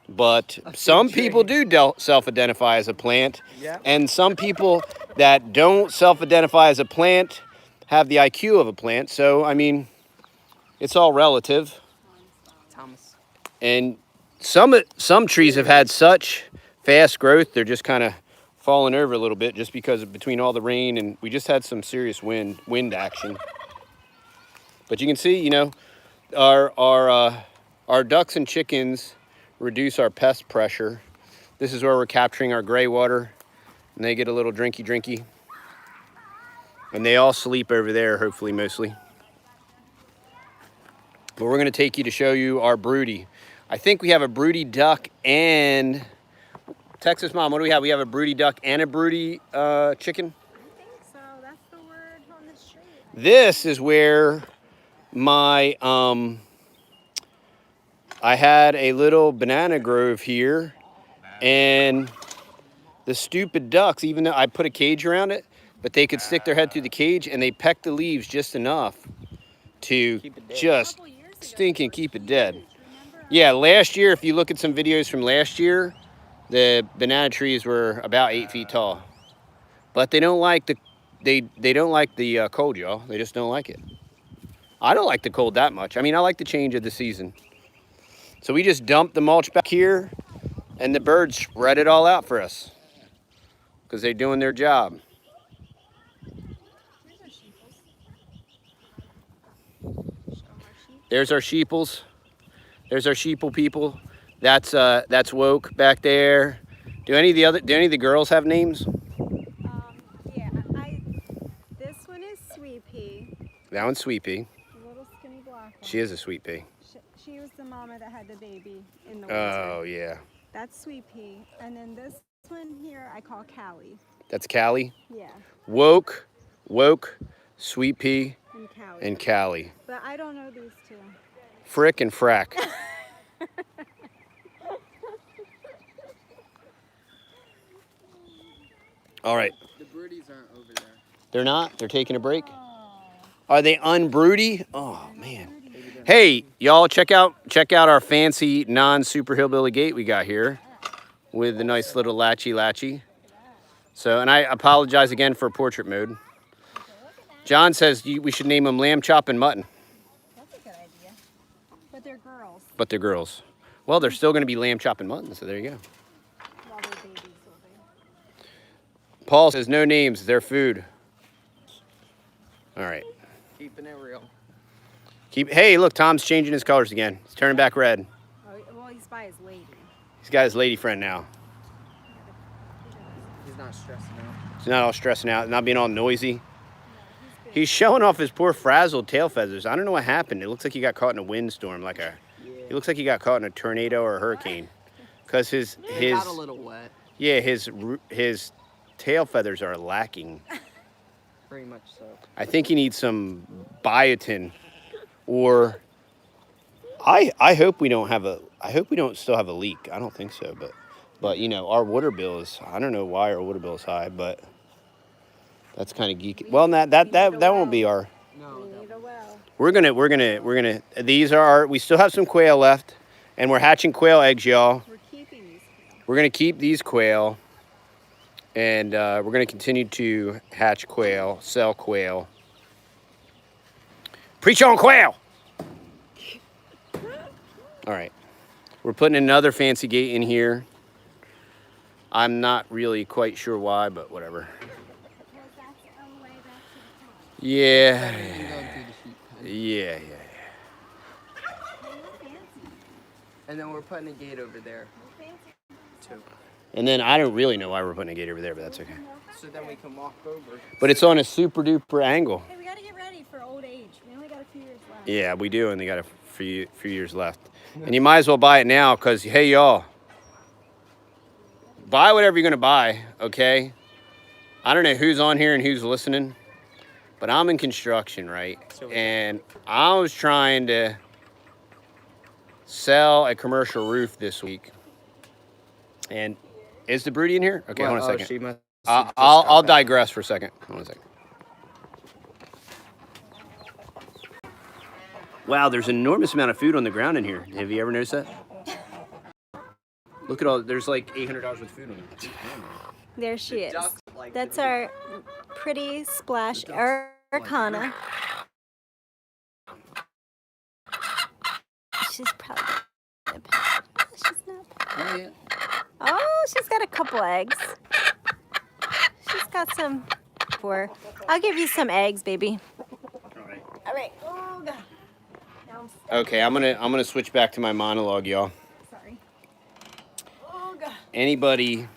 But some people do self-identify as a plant. Yeah. And some people that don't self-identify as a plant have the IQ of a plant. So, I mean, it's all relative. Thomas. And some trees have had such fast growth, they're just kind of falling over a little bit just because of between all the rain, and we just had some serious wind action. But you can see, you know, our ducks and chickens reduce our pest pressure. This is where we're capturing our gray water, and they get a little drinky. And they all sleep over there, hopefully, mostly. But we're gonna take you to show you our broody. I think we have a broody duck and, Texas Mom, what do we have? We have a broody duck and a broody chicken? I think so. That's the word on the street. This is where my, I had a little banana grove here, and the stupid ducks, even though I put a cage around it, but they could stick their head through the cage and they peck the leaves just enough to just stinking keep it dead. Yeah, last year, if you look at some videos from last year, the banana trees were about 8 feet tall. But they don't like the don't like the cold, y'all. They just don't like it. I don't like the cold that much. I mean, I like the change of the season. So we just dumped the mulch back here, and the birds spread it all out for us because they're doing their job. There's our sheeples. There's our sheeple people. That's Woke back there. Do any of the girls have names? Yeah, this one is Sweet Pea. That one's Sweet Pea. The little skinny black one. She is a Sweet Pea. She was the mama that had the baby in the winter. Oh yeah. That's Sweet Pea. And then this one here I call Callie. That's Callie. Yeah. Woke, Sweet Pea, And Callie. and Callie. But I don't know these two. Frick and Frack. All right. The broodies aren't over there. They're not? They're taking a break? Are they unbroody? Oh, man. Hey, y'all, check out our fancy non-super hillbilly gate we got here with the nice little latchy. So, and I apologize again for portrait mode. John says we should name them Lamb Chop and Mutton. That's a good idea. But they're girls. But they're girls. Well, they're still going to be Lamb Chop and Mutton, so there you go. Well, they're babies, will they? Paul says no names, they're food. All right. Keeping it real. Hey, look, Tom's changing his colors again. He's turning back red. Oh, well, he's by his lady. He's got his lady friend now. He's not stressing out. He's not all stressing out, not being all noisy. He's showing off his poor frazzled tail feathers. I don't know what happened. It looks like he got caught in a windstorm, He looks like he got caught in a tornado or a hurricane. Because his got a little wet. Yeah, his tail feathers are lacking. Pretty much so. I think he needs some biotin, or I hope we don't still have a leak. I don't think so, but you know, our water bill is, I don't know why our water bill is high, but that's kind of geeky. Well, that won't be our. No, We need a well. We're gonna. These are our. We still have some quail left, and we're hatching quail eggs, y'all. We're keeping these quail. We're gonna keep these quail, and we're gonna continue to hatch quail, sell quail. Preach on quail. All right, we're putting another fancy gate in here. I'm not really quite sure why, but whatever. Because that's on the way back to the pond. Yeah. going through the sheep pen. Yeah. They look fancy. And then we're putting a gate over there Look fancy. too. And then I don't really know why we're putting a gate over there, but that's okay. So then we can walk over. But it's on a super duper angle. Hey, we gotta get ready for old age. We only got a few years left. Yeah, we do, and they got a few years left. And you might as well buy it now, because, hey, y'all, buy whatever you're going to buy, okay? I don't know who's on here and who's listening, but I'm in construction, right? And I was trying to sell a commercial roof this week. And is the Broody in here? Okay, hold on a second. I'll digress for a second. Hold on a second. Wow, there's an enormous amount of food on the ground in here. Have you ever noticed that? Look at all, there's like $800 worth of food on it. There she is. That's our pretty splash Arcana. She's probably she's not. Oh, yeah. Oh, she's got a couple eggs. She's got some. I'll give you some eggs, baby. All right. Oh God. Now Okay, I'm gonna switch back to my monologue, y'all. sorry. anybody,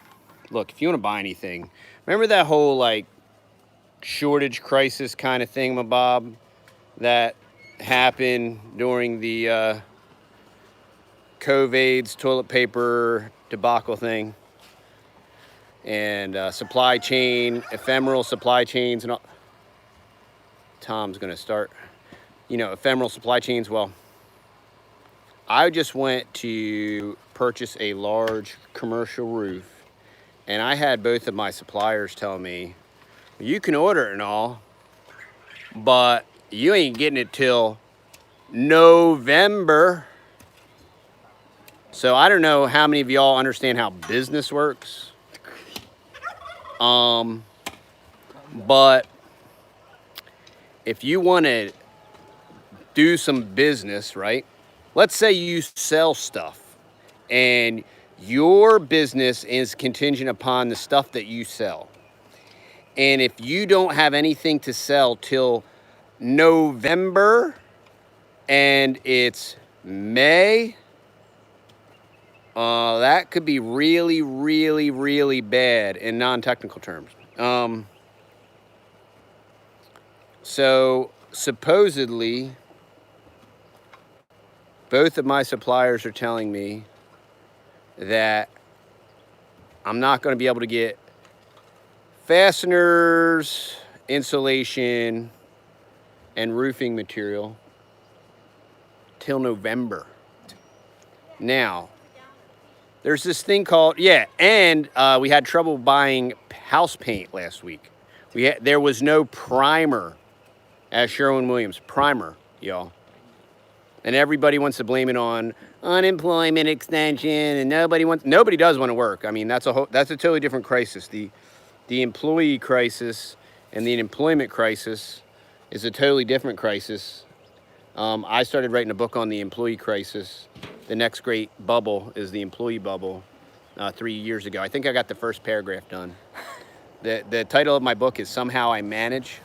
look, if you want to buy anything, remember that whole like shortage crisis kind of thing, Bob, that happened during the COVID's toilet paper debacle thing, and supply chain, ephemeral supply chains, and all. Tom's gonna start, ephemeral supply chains. Well, I just went to purchase a large commercial roof, and I had both of my suppliers tell me, you can order it and all, but you ain't getting it till November. So I don't know how many of y'all understand how business works. But if you want to do some business, right? Let's say you sell stuff and your business is contingent upon the stuff that you sell. And if you don't have anything to sell till November and it's May, that could be really, really, really bad in non-technical terms. So supposedly, both of my suppliers are telling me that I'm not going to be able to get fasteners, insulation, and roofing material till November. Now, there's this thing called, and we had trouble buying house paint last week. There was no primer at Sherwin-Williams. Primer, y'all. And everybody wants to blame it on unemployment extension, and nobody does want to work. I mean, that's a totally different crisis. The employee crisis and the employment crisis is a totally different crisis. I started writing a book on the employee crisis. The next great bubble is the employee bubble 3 years ago. I think I got the first paragraph done. The title of my book is Somehow I Manage,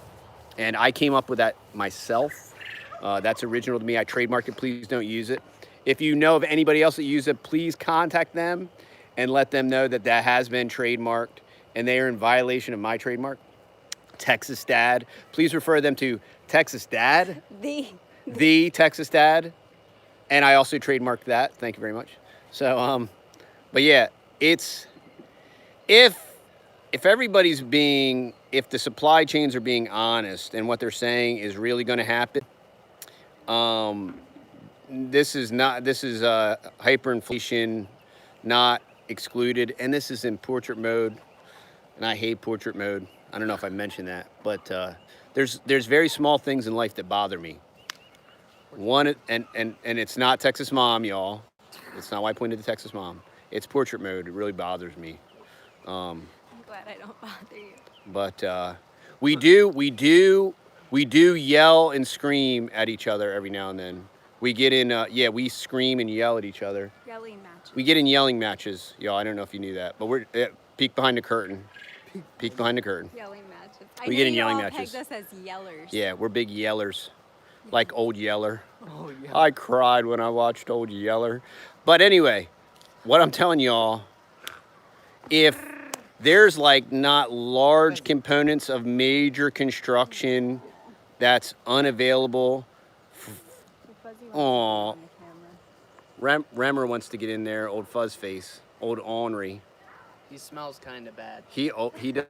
and I came up with that myself. That's original to me. I trademarked it. Please don't use it. If you know of anybody else that uses it, please contact them and let them know that that has been trademarked and they are in violation of my trademark. Texas Dad. Please refer them to Texas Dad. The Texas Dad. And I also trademarked that. Thank you very much. So, but yeah, it's, if the supply chains are being honest and what they're saying is really going to happen, this is hyperinflation, not excluded, and this is in portrait mode, and I hate portrait mode. I don't know if I mentioned that, but there's very small things in life that bother me. One, and it's not Texas Mom, y'all. It's not why I pointed to Texas Mom. It's portrait mode. It really bothers me. I'm glad I don't bother you. But we do yell and scream at each other every now and then. We get in, we scream and yell at each other. Yelling matches. We get in yelling matches, y'all. I don't know if you knew that, but we're peek behind the curtain. Peek behind the curtain. Yelling matches. We get in yelling matches. Peg us as yellers. Yeah, we're big yellers, like Old Yeller. Oh, yeah. I cried when I watched Old Yeller. But anyway, what I'm telling y'all, if there's like not large components of major construction that's unavailable. Aw, Remmer wants to get in there. Old fuzz face, old ornery. He smells kind of bad. He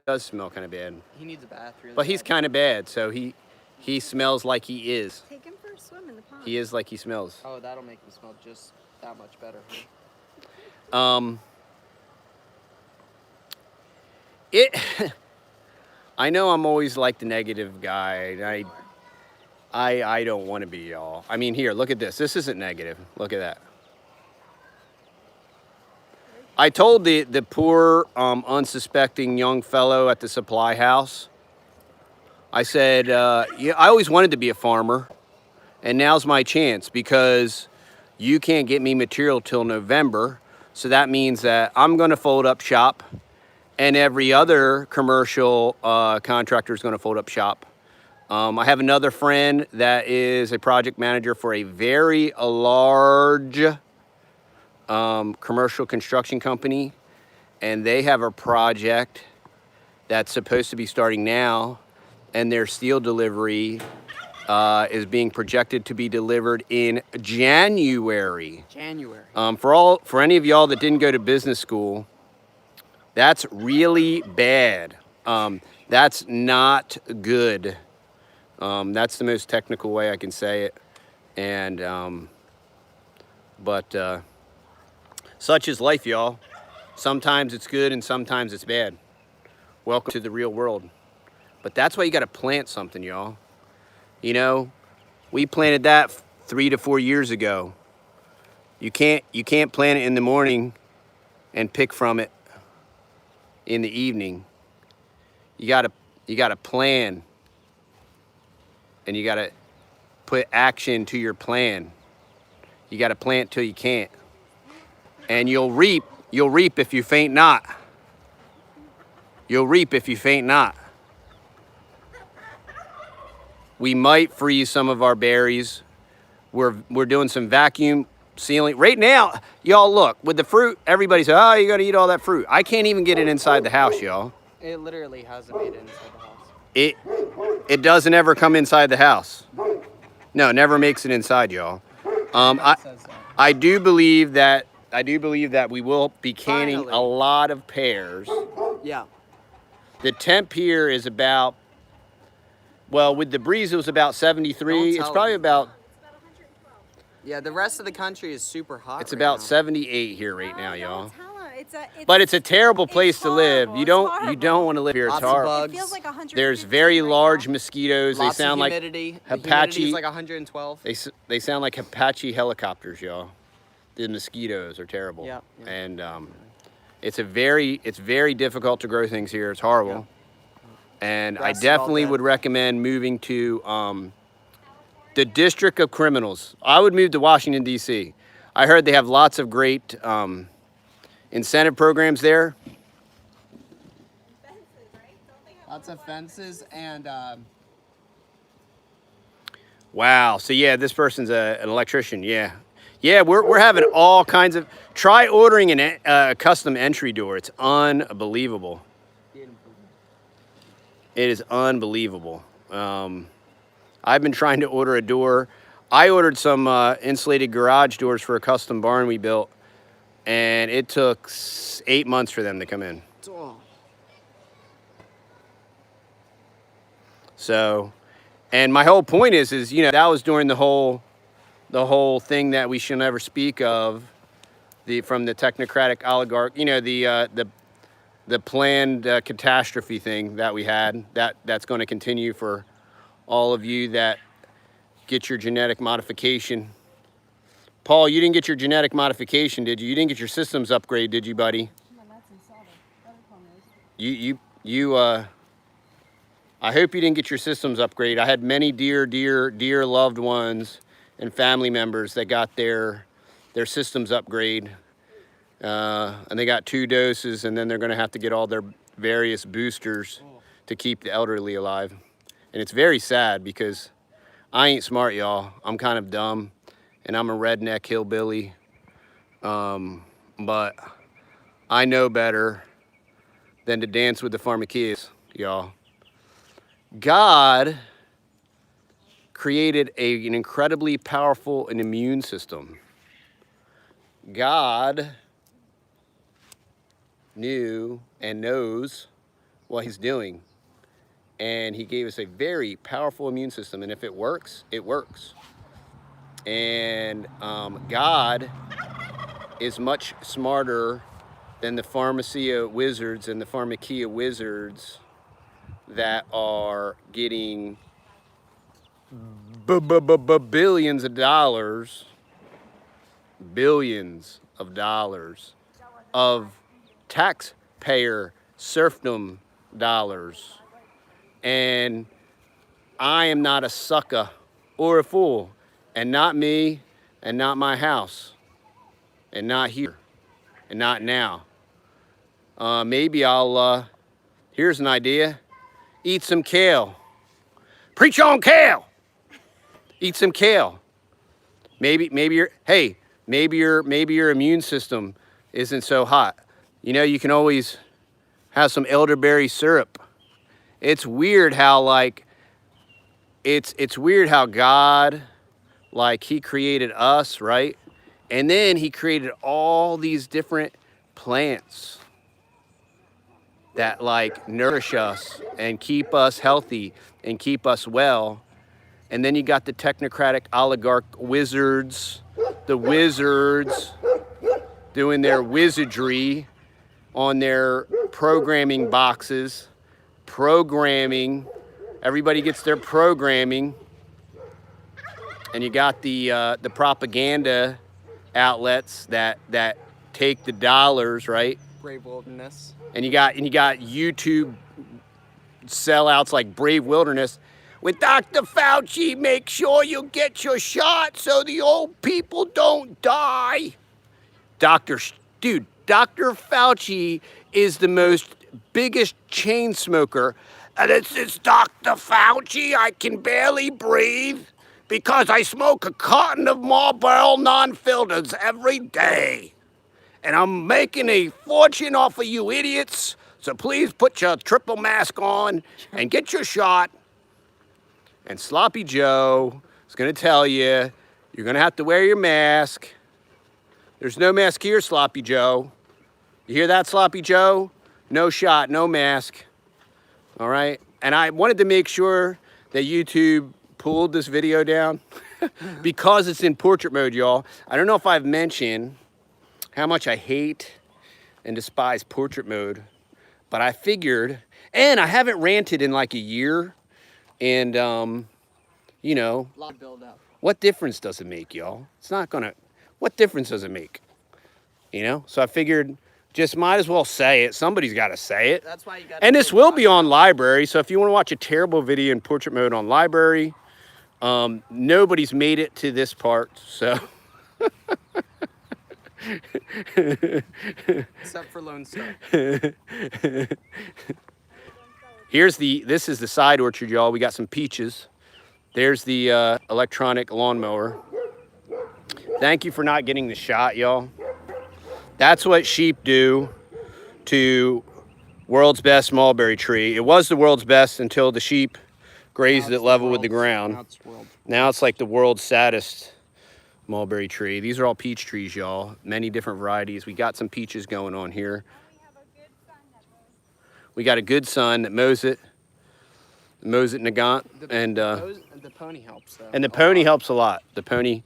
does smell kind of bad. He needs a bath, really. But he's kind of bad, so he smells like he is. Take him for a swim in the pond. He is like he smells. Oh, that'll make him smell just that much better. I know I'm always like the negative guy. I don't want to be, y'all. I mean, here, look at this. This isn't negative. Look at that. I told the poor, unsuspecting young fellow at the supply house, I said, I always wanted to be a farmer, and now's my chance because you can't get me material till November. So that means that I'm going to fold up shop, and every other commercial contractor is going to fold up shop. I have another friend that is a project manager for a very large commercial construction company, and they have a project that's supposed to be starting now, and their steel delivery is being projected to be delivered in January. For any of y'all that didn't go to business school, that's really bad. That's not good. That's the most technical way I can say it. And but such is life, y'all. Sometimes it's good and sometimes it's bad. Welcome to the real world. But that's why you got to plant something, y'all. You know, we planted that 3 to 4 years ago. You can't plant it in the morning and pick from it in the evening. You gotta plan, and you gotta put action to your plan. You gotta plant till you can't, and you'll reap if you faint not. You'll reap if you faint not. We might freeze some of our berries. We're doing some vacuum sealing right now, y'all. Look, with the fruit, everybody says, "Oh, you gotta eat all that fruit." I can't even get it inside the house, y'all. It literally hasn't made it inside the house. It doesn't ever come inside the house. No, it never makes it inside, y'all. I do believe that we will be canning Finally. a lot of pears. Yeah. The temp here is about, well, with the breeze it was about 73. Don't It's tell probably them. about, Yeah, the rest of the country is super hot. it's right about now. 78 here right now, y'all. It's But it's a terrible place to live. horrible. You It's don't horrible. want to live here. It's Lots of horrible. bugs. It feels like 100. There's very large mosquitoes. Lots They sound of like humidity. The humidity Apache. is like 112. They sound like Apache helicopters, y'all. The mosquitoes are terrible. Yeah. And it's very difficult to grow things here. It's horrible. And I Grass is all definitely dead. would recommend moving to the District of Criminals. I would move to Washington, D.C. I heard they have lots of great incentive programs there. Lots of fences and Wow. So yeah, this person's an electrician. Yeah. Yeah, we're having all kinds of. Try ordering a custom entry door. It's unbelievable. It is unbelievable. I've been trying to order a door. I ordered some insulated garage doors for a custom barn we built, and it took 8 months for them to come in. So, and my whole point is you know, that was during the whole thing that we should never speak of, from the technocratic oligarch, you know, the planned catastrophe thing that we had. That's going to continue for all of you that get your genetic modification. Paul, you didn't get your genetic modification, did you? You didn't get your systems upgrade, did you, buddy? I hope you didn't get your systems upgrade. I had many dear loved ones and family members that got their systems upgrade, and they got 2 doses, and then they're going to have to get all their various boosters to keep the elderly alive. And it's very sad because I ain't smart, y'all. I'm kind of dumb, and I'm a redneck hillbilly, but I know better than to dance with the pharmakeas, y'all. God created an incredibly powerful and immune system. God knew and knows what he's doing. And he gave us a very powerful immune system. And if it works, it works. And God is much smarter than the pharmacia wizards and the pharmakia wizards that are getting billions of dollars of taxpayer serfdom dollars. And I am not a sucker or a fool, and not me, and not my house, and not here, and not now. Maybe I'll, here's an idea. Eat some kale. Preach on kale. Eat some kale. Maybe your immune system isn't so hot. You know, you can always have some elderberry syrup. It's weird how, like, it's weird how God, like, he created us, right? And then he created all these different plants that, like, nourish us and keep us healthy and keep us well. And then you got the technocratic oligarch wizards, the wizards doing their wizardry on their programming boxes, programming. Everybody gets their programming. And you got the propaganda outlets that take the dollars, right? Brave Wilderness. And you got YouTube sellouts like Brave Wilderness. With Dr. Fauci, make sure you get your shot so the old people don't die. Dr. Fauci is the most biggest chain smoker. And this is Dr. Fauci. I can barely breathe because I smoke a carton of Mulberry non-filters every day. And I'm making a fortune off of you idiots. So please put your triple mask on and get your shot. And Sloppy Joe is going to tell you, you're going to have to wear your mask. There's no mask here, Sloppy Joe. You hear that, Sloppy Joe? No shot, no mask. All right? And I wanted to make sure that YouTube pulled this video down because it's in portrait mode, y'all. I don't know if I've mentioned how much I hate and despise portrait mode, but I figured, and I haven't ranted in like a year. And, you know, A lot of build up. what difference does it make, y'all? It's not gonna, what difference does it make? You know? So I figured, just might as well say it. Somebody's got to say it. That's why you got. And this will be on Library, so if you want to watch a terrible video in portrait mode on Library, nobody's made it to this part, so. Except for Lone Star. This is the side orchard, y'all. We got some peaches. There's the electronic lawnmower. Thank you for not getting the shot, y'all. That's what sheep do to world's best mulberry tree. It was the world's best until the sheep grazed it level with the ground. Now it's like the world's saddest mulberry tree. These are all peach trees, y'all. Many different varieties. We got some peaches going on here. We got a good son that mows it Nagant, and the pony helps though. And the pony helps a lot. The pony,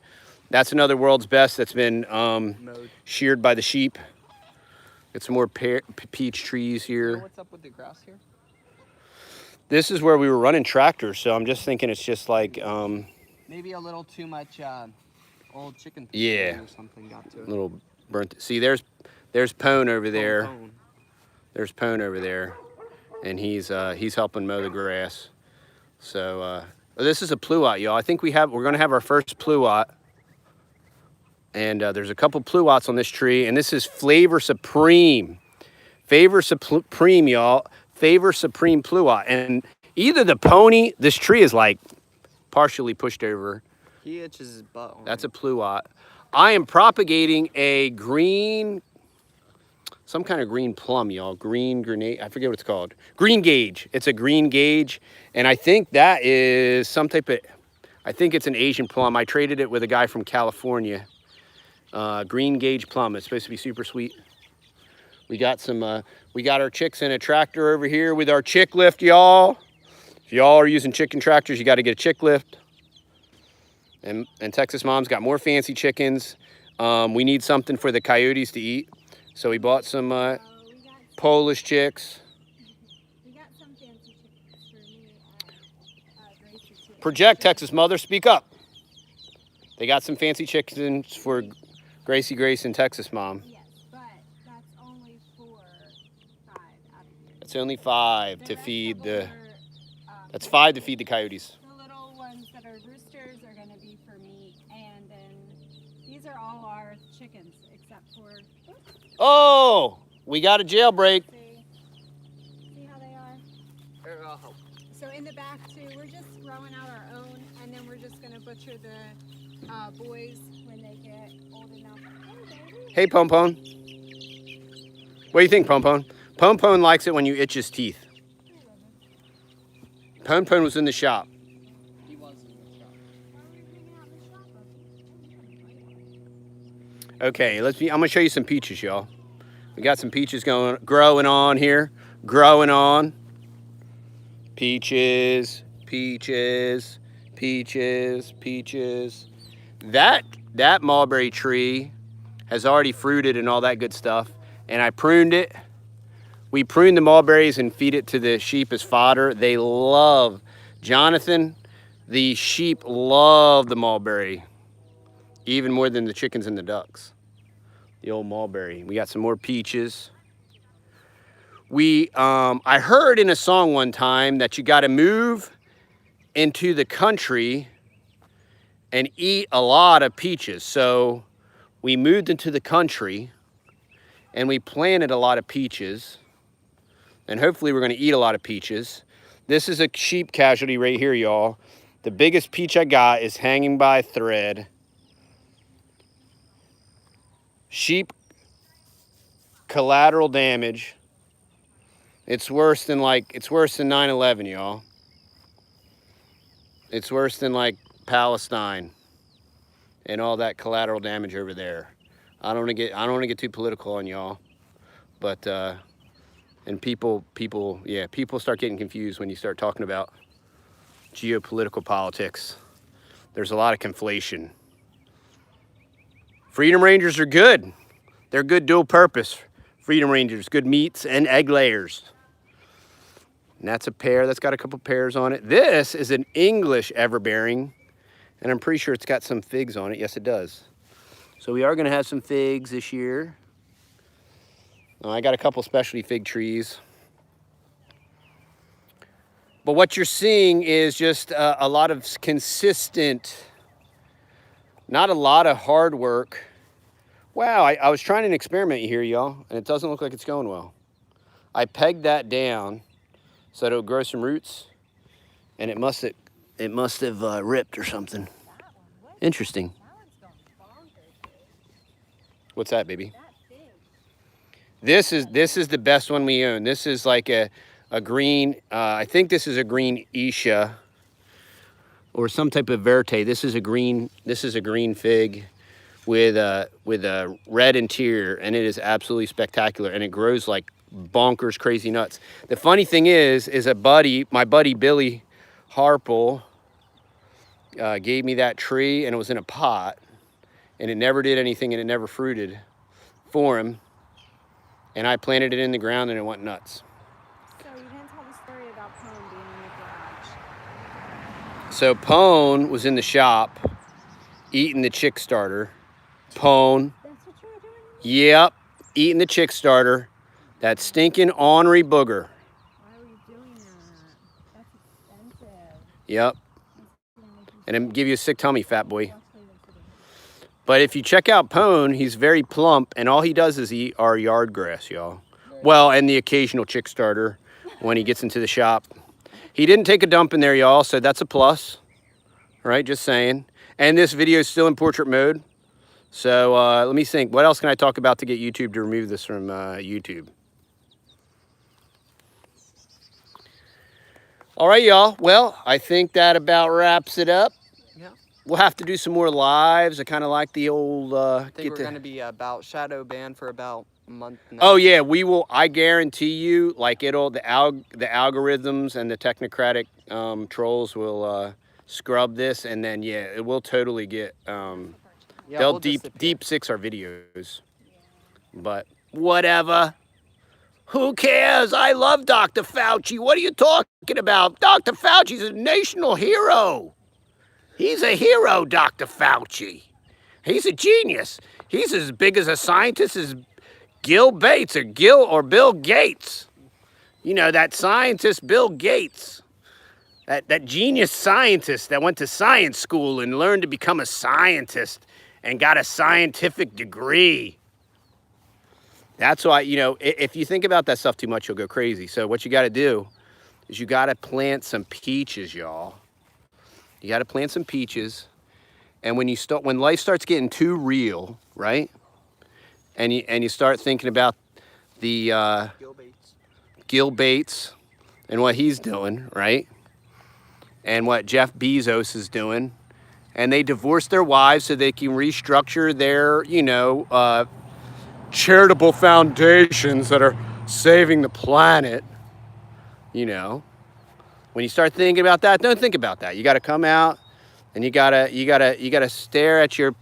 that's another world's best that's been sheared by the sheep. Get some more peach trees here. You know what's up with the grass here? This is where we were running tractors, so I'm just thinking it's just like maybe a little too much old chicken. Yeah. Or something got to it. A little burnt. See, there's Pone over there. Pone. There's Pone over there, and he's helping mow the grass. So this is a pluot, y'all. I think we're gonna have our first pluot, and there's a couple pluots on this tree, and this is Flavor Supreme. Flavor Supreme, y'all. Flavor Supreme pluot, and either the pony. This tree is like partially pushed over. He itches his butt. That's a pluot. I am propagating a green. Some kind of green plum, y'all. Green grenade. I forget what it's called. Green gauge. It's a green gauge. And I think that is some type of, I think it's an Asian plum. I traded it with a guy from California. Green gauge plum. It's supposed to be super sweet. We got our chicks in a tractor over here with our chick lift, y'all. If y'all are using chicken tractors, you got to get a chick lift. And Texas Mom's got more fancy chickens. We need something for the coyotes to eat. So we bought some Polish chicks. We got some fancy chickens for me at Gracie too. Project, Texas Mother, speak up. They got some fancy chickens for Gracie and Texas Mom. Yes, but that's only for 5 out of here. It's only 5 The to rest feed of the. them are, That's 5 to feed the coyotes. The little ones that are roosters are going to be for meat, and then these are all our chickens except for. Oops, Oh, we got a jailbreak. see how they are? Here, I'll help. So in the back too, we're just throwing out our own, and then we're just going to butcher the boys when they get old enough. Hey, Pom Pom. What do you think, Pon-Pon? Pon-Pon likes it when you itch his teeth. Pon-Pon was in the shop. He was in the shop. Okay, I'm gonna show you some peaches, y'all. We got some peaches growing on here. Growing on. Peaches, peaches, peaches, peaches. That mulberry tree has already fruited and all that good stuff. And I pruned it. We prune the mulberries and feed it to the sheep as fodder. They love, Jonathan, the sheep love the mulberry, even more than the chickens and the ducks. The old mulberry. We got some more peaches. I heard in a song one time that you got to move into the country and eat a lot of peaches. So we moved into the country and we planted a lot of peaches. And hopefully we're going to eat a lot of peaches. This is a sheep casualty right here, y'all. The biggest peach I got is hanging by a thread. Sheep collateral damage. It's worse than 9/11, y'all. It's worse than like Palestine and all that collateral damage over there. I don't want to get too political on y'all, but and people start getting confused when you start talking about geopolitical politics. There's a lot of conflation. Freedom Rangers are good. They're good dual purpose. Freedom Rangers, good meats and egg layers. And that's a pear that's got a couple pears on it. This is an English everbearing, and I'm pretty sure it's got some figs on it. Yes, it does. So we are going to have some figs this year. I got a couple specialty fig trees. But what you're seeing is just a lot of consistent, not a lot of hard work. Wow, I was trying an experiment here, y'all, and it doesn't look like it's going well. I pegged that down so that it'll grow some roots, and it must have ripped or something. Interesting. What's that, baby? This is the best one we own. This is like a green. I think this is a green Isha or some type of verte. This is a green fig with a red interior, and it is absolutely spectacular, and it grows like bonkers crazy nuts. The funny thing is my buddy Billy Harple gave me that tree, and it was in a pot, and it never did anything, and it never fruited for him, and I planted it in the ground, and it went nuts. So you didn't tell the story about Pone being in the garage. So Pone was in the shop eating the chick starter. Pone. That's what you were doing? Yep, eating the chick starter. That stinking ornery booger. Why were you doing that? That's expensive. Yep. And it'll give you a sick tummy, fat boy. But if you check out Pone, he's very plump, and all he does is eat our yard grass, y'all. Well, and the occasional chick starter when he gets into the shop. He didn't take a dump in there, y'all, so that's a plus. Right, just saying. And this video is still in portrait mode. So let me think. What else can I talk about to get YouTube to remove this from YouTube? All right, y'all. Well, I think that about wraps it up. Yeah. We'll have to do some more lives. I kind of like the old... I think we're going to be about shadow banned for about a month now. Oh, yeah, we will. I guarantee you, like the algorithms and the technocratic trolls will scrub this, and then, yeah, it will totally get... they'll deep six our videos. But whatever. Who cares? I love Dr. Fauci. What are you talking about? Dr. Fauci's a national hero. He's a hero, Dr. Fauci. He's a genius. He's as big as a scientist as Bill Gates. You know, that scientist Bill Gates. That genius scientist that went to science school and learned to become a scientist and got a scientific degree. That's why, you know, if you think about that stuff too much, you'll go crazy. So what you got to do is you got to plant some peaches, y'all. You got to plant some peaches. And when life starts getting too real, right? And you start thinking about Gil Bates and what he's doing, right? And what Jeff Bezos is doing. And they divorce their wives so they can restructure their, you know, charitable foundations that are saving the planet. You know, when you start thinking about that, don't think about that. You got to come out and you gotta stare at your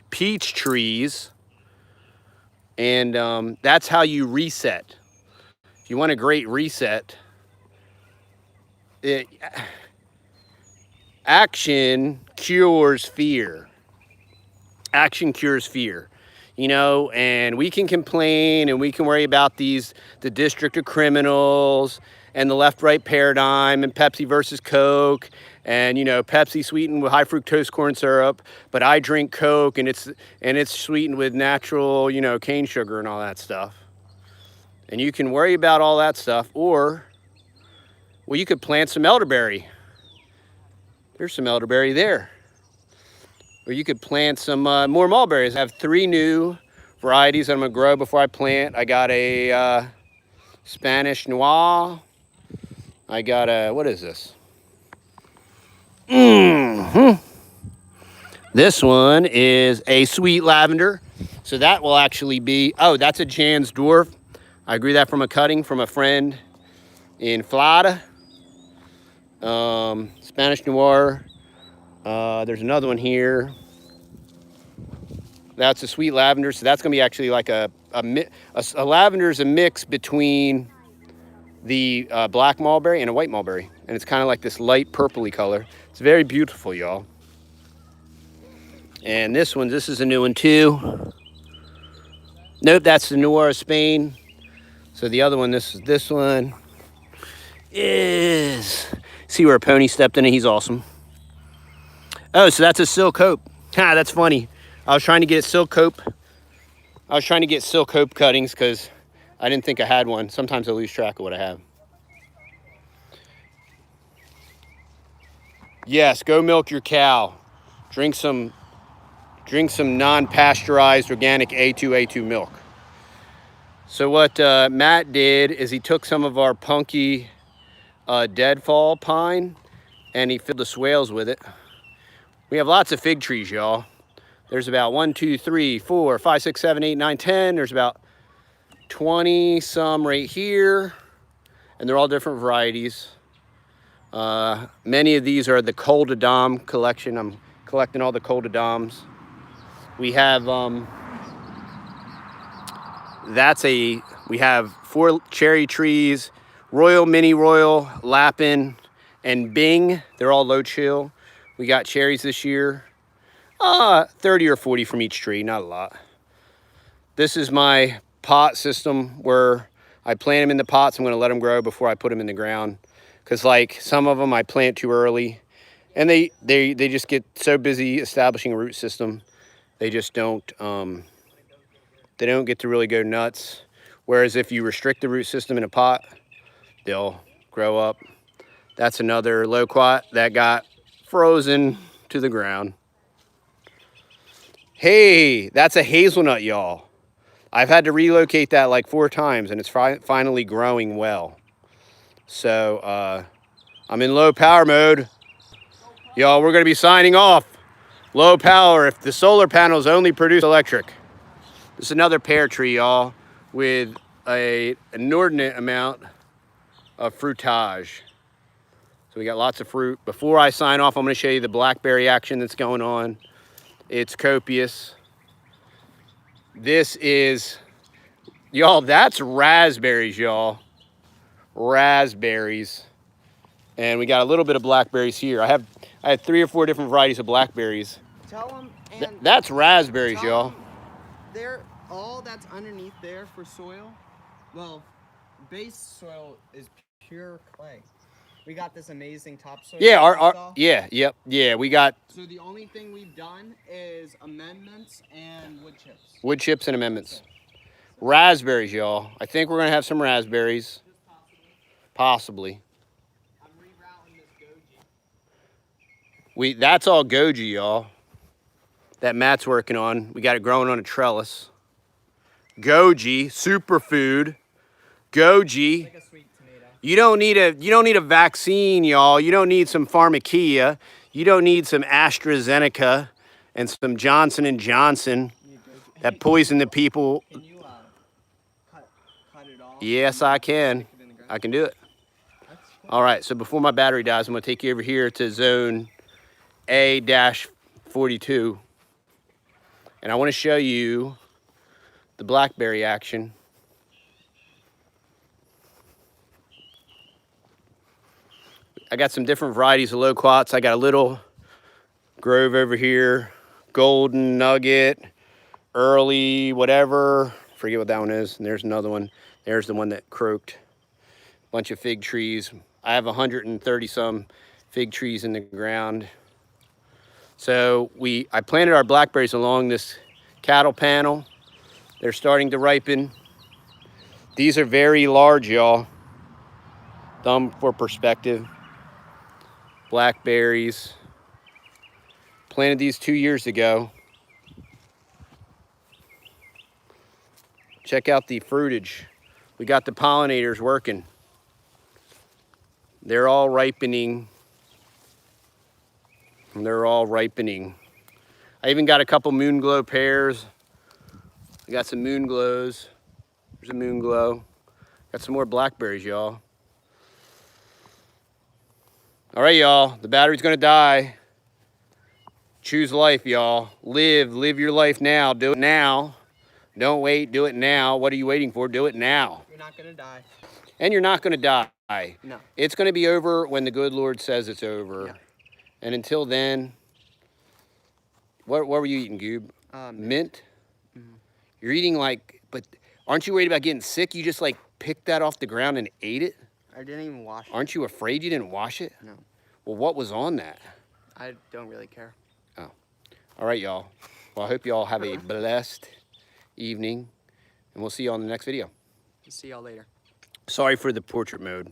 peach trees, and that's how you reset. If you want a great reset, action cures fear. Action cures fear. You know, and we can complain and we can worry about the district of criminals and the left-right paradigm and Pepsi versus Coke and, you know, Pepsi sweetened with high fructose corn syrup, but I drink Coke and it's sweetened with natural, you know, cane sugar and all that stuff. And you can worry about all that stuff, or, well, you could plant some elderberry. There's some elderberry there. Or you could plant some more mulberries. I have 3 new varieties that I'm gonna grow before I plant. I got a Spanish Noir. I got a, what is this? This one is a sweet lavender. So that will actually be, oh, that's a Jan's Dwarf. I grew that from a cutting from a friend in Florida. Spanish Noir. There's another one here. That's a sweet lavender. So that's gonna be actually like a lavender is a mix between the black mulberry and a white mulberry. And it's kind of like this light purpley color. It's very beautiful, y'all. And this is a new one too. Nope, that's the Noir of Spain. So the other one, this one is, see where a pony stepped in it, he's awesome. Oh, so that's a silk hope. Ha, that's funny. I was trying to get silk hope cuttings because I didn't think I had one. Sometimes I lose track of what I have. Yes, go milk your cow. Drink some non-pasteurized organic A2 milk. So what Matt did is he took some of our punky deadfall pine and he filled the swales with it. We have lots of fig trees, y'all. There's about 1, 2, 3, 4, 5, 6, 7, 8, 9, 10. There's about 20 some right here, and they're all different varieties. Many of these are the Coldadom collection. I'm collecting all the Coldadoms. We have we have 4 cherry trees, Royal, Mini Royal, Lapin, and Bing. They're all low chill. We got cherries this year. 30 or 40 from each tree, not a lot. This is my pot system where I plant them in the pots. I'm gonna let them grow before I put them in the ground. Cause like some of them I plant too early and they just get so busy establishing a root system. They just don't, they don't get to really go nuts. Whereas if you restrict the root system in a pot, they'll grow up. That's another loquat that got frozen to the ground. Hey, that's a hazelnut, y'all. I've had to relocate that like 4 times and it's finally growing well. So I'm in low power mode. Y'all, we're gonna be signing off. Low power if the solar panels only produce electric. This is another pear tree, y'all, with an inordinate amount of fruitage. So we got lots of fruit. Before I sign off, I'm gonna show you the blackberry action that's going on. It's copious. This is, y'all, that's raspberries, y'all. Raspberries. And we got a little bit of blackberries here. I have 3 or 4 different varieties of blackberries. Tell them, that's raspberries, y'all. They're all that's underneath there for soil. Well, base soil is pure clay. We got this amazing topsoil. Yeah, yeah, we got. So the only thing we've done is amendments and wood chips. Wood chips and amendments. Raspberries, y'all. I think we're gonna have some raspberries. Possibly. I'm rerouting this goji. That's all goji, y'all. That Matt's working on. We got it growing on a trellis. Goji, superfood. Goji. Like a sweet tomato. You don't need a vaccine, y'all. You don't need some pharmakia. You don't need some AstraZeneca and some Johnson & Johnson that poison the people. Can you cut it off? Yes, I can. I can do it. All right, so before my battery dies, I'm gonna take you over here to zone A-42. And I wanna show you the blackberry action. I got some different varieties of loquats. I got a little grove over here, golden nugget, early, whatever. Forget what that one is. And there's another one. There's the one that croaked. Bunch of fig trees. I have 130 some fig trees in the ground. So I planted our blackberries along this cattle panel. They're starting to ripen. These are very large, y'all. Thumb for perspective. Blackberries. Planted these 2 years ago. Check out the fruitage. We got the pollinators working. They're all ripening. They're all ripening. I even got a couple moonglow pears. I got some moonglows. There's a moonglow. Got some more blackberries, y'all. All right, y'all. The battery's gonna die. Choose life, y'all. Live your life now. Do it now. Don't wait, do it now. What are you waiting for? Do it now. You're not gonna die. And you're not gonna die. No. It's gonna be over when the good Lord says it's over. Yeah. And until then, what were you eating, Goob? Mint? Mm-hmm. You're eating but aren't you worried about getting sick? You just picked that off the ground and ate it? I didn't even wash it. Aren't you afraid you didn't wash it? No. Well, what was on that? I don't really care. Oh. All right, y'all. Well, I hope y'all have a blessed evening, and we'll see you on the next video. See y'all later. Sorry for the portrait mode.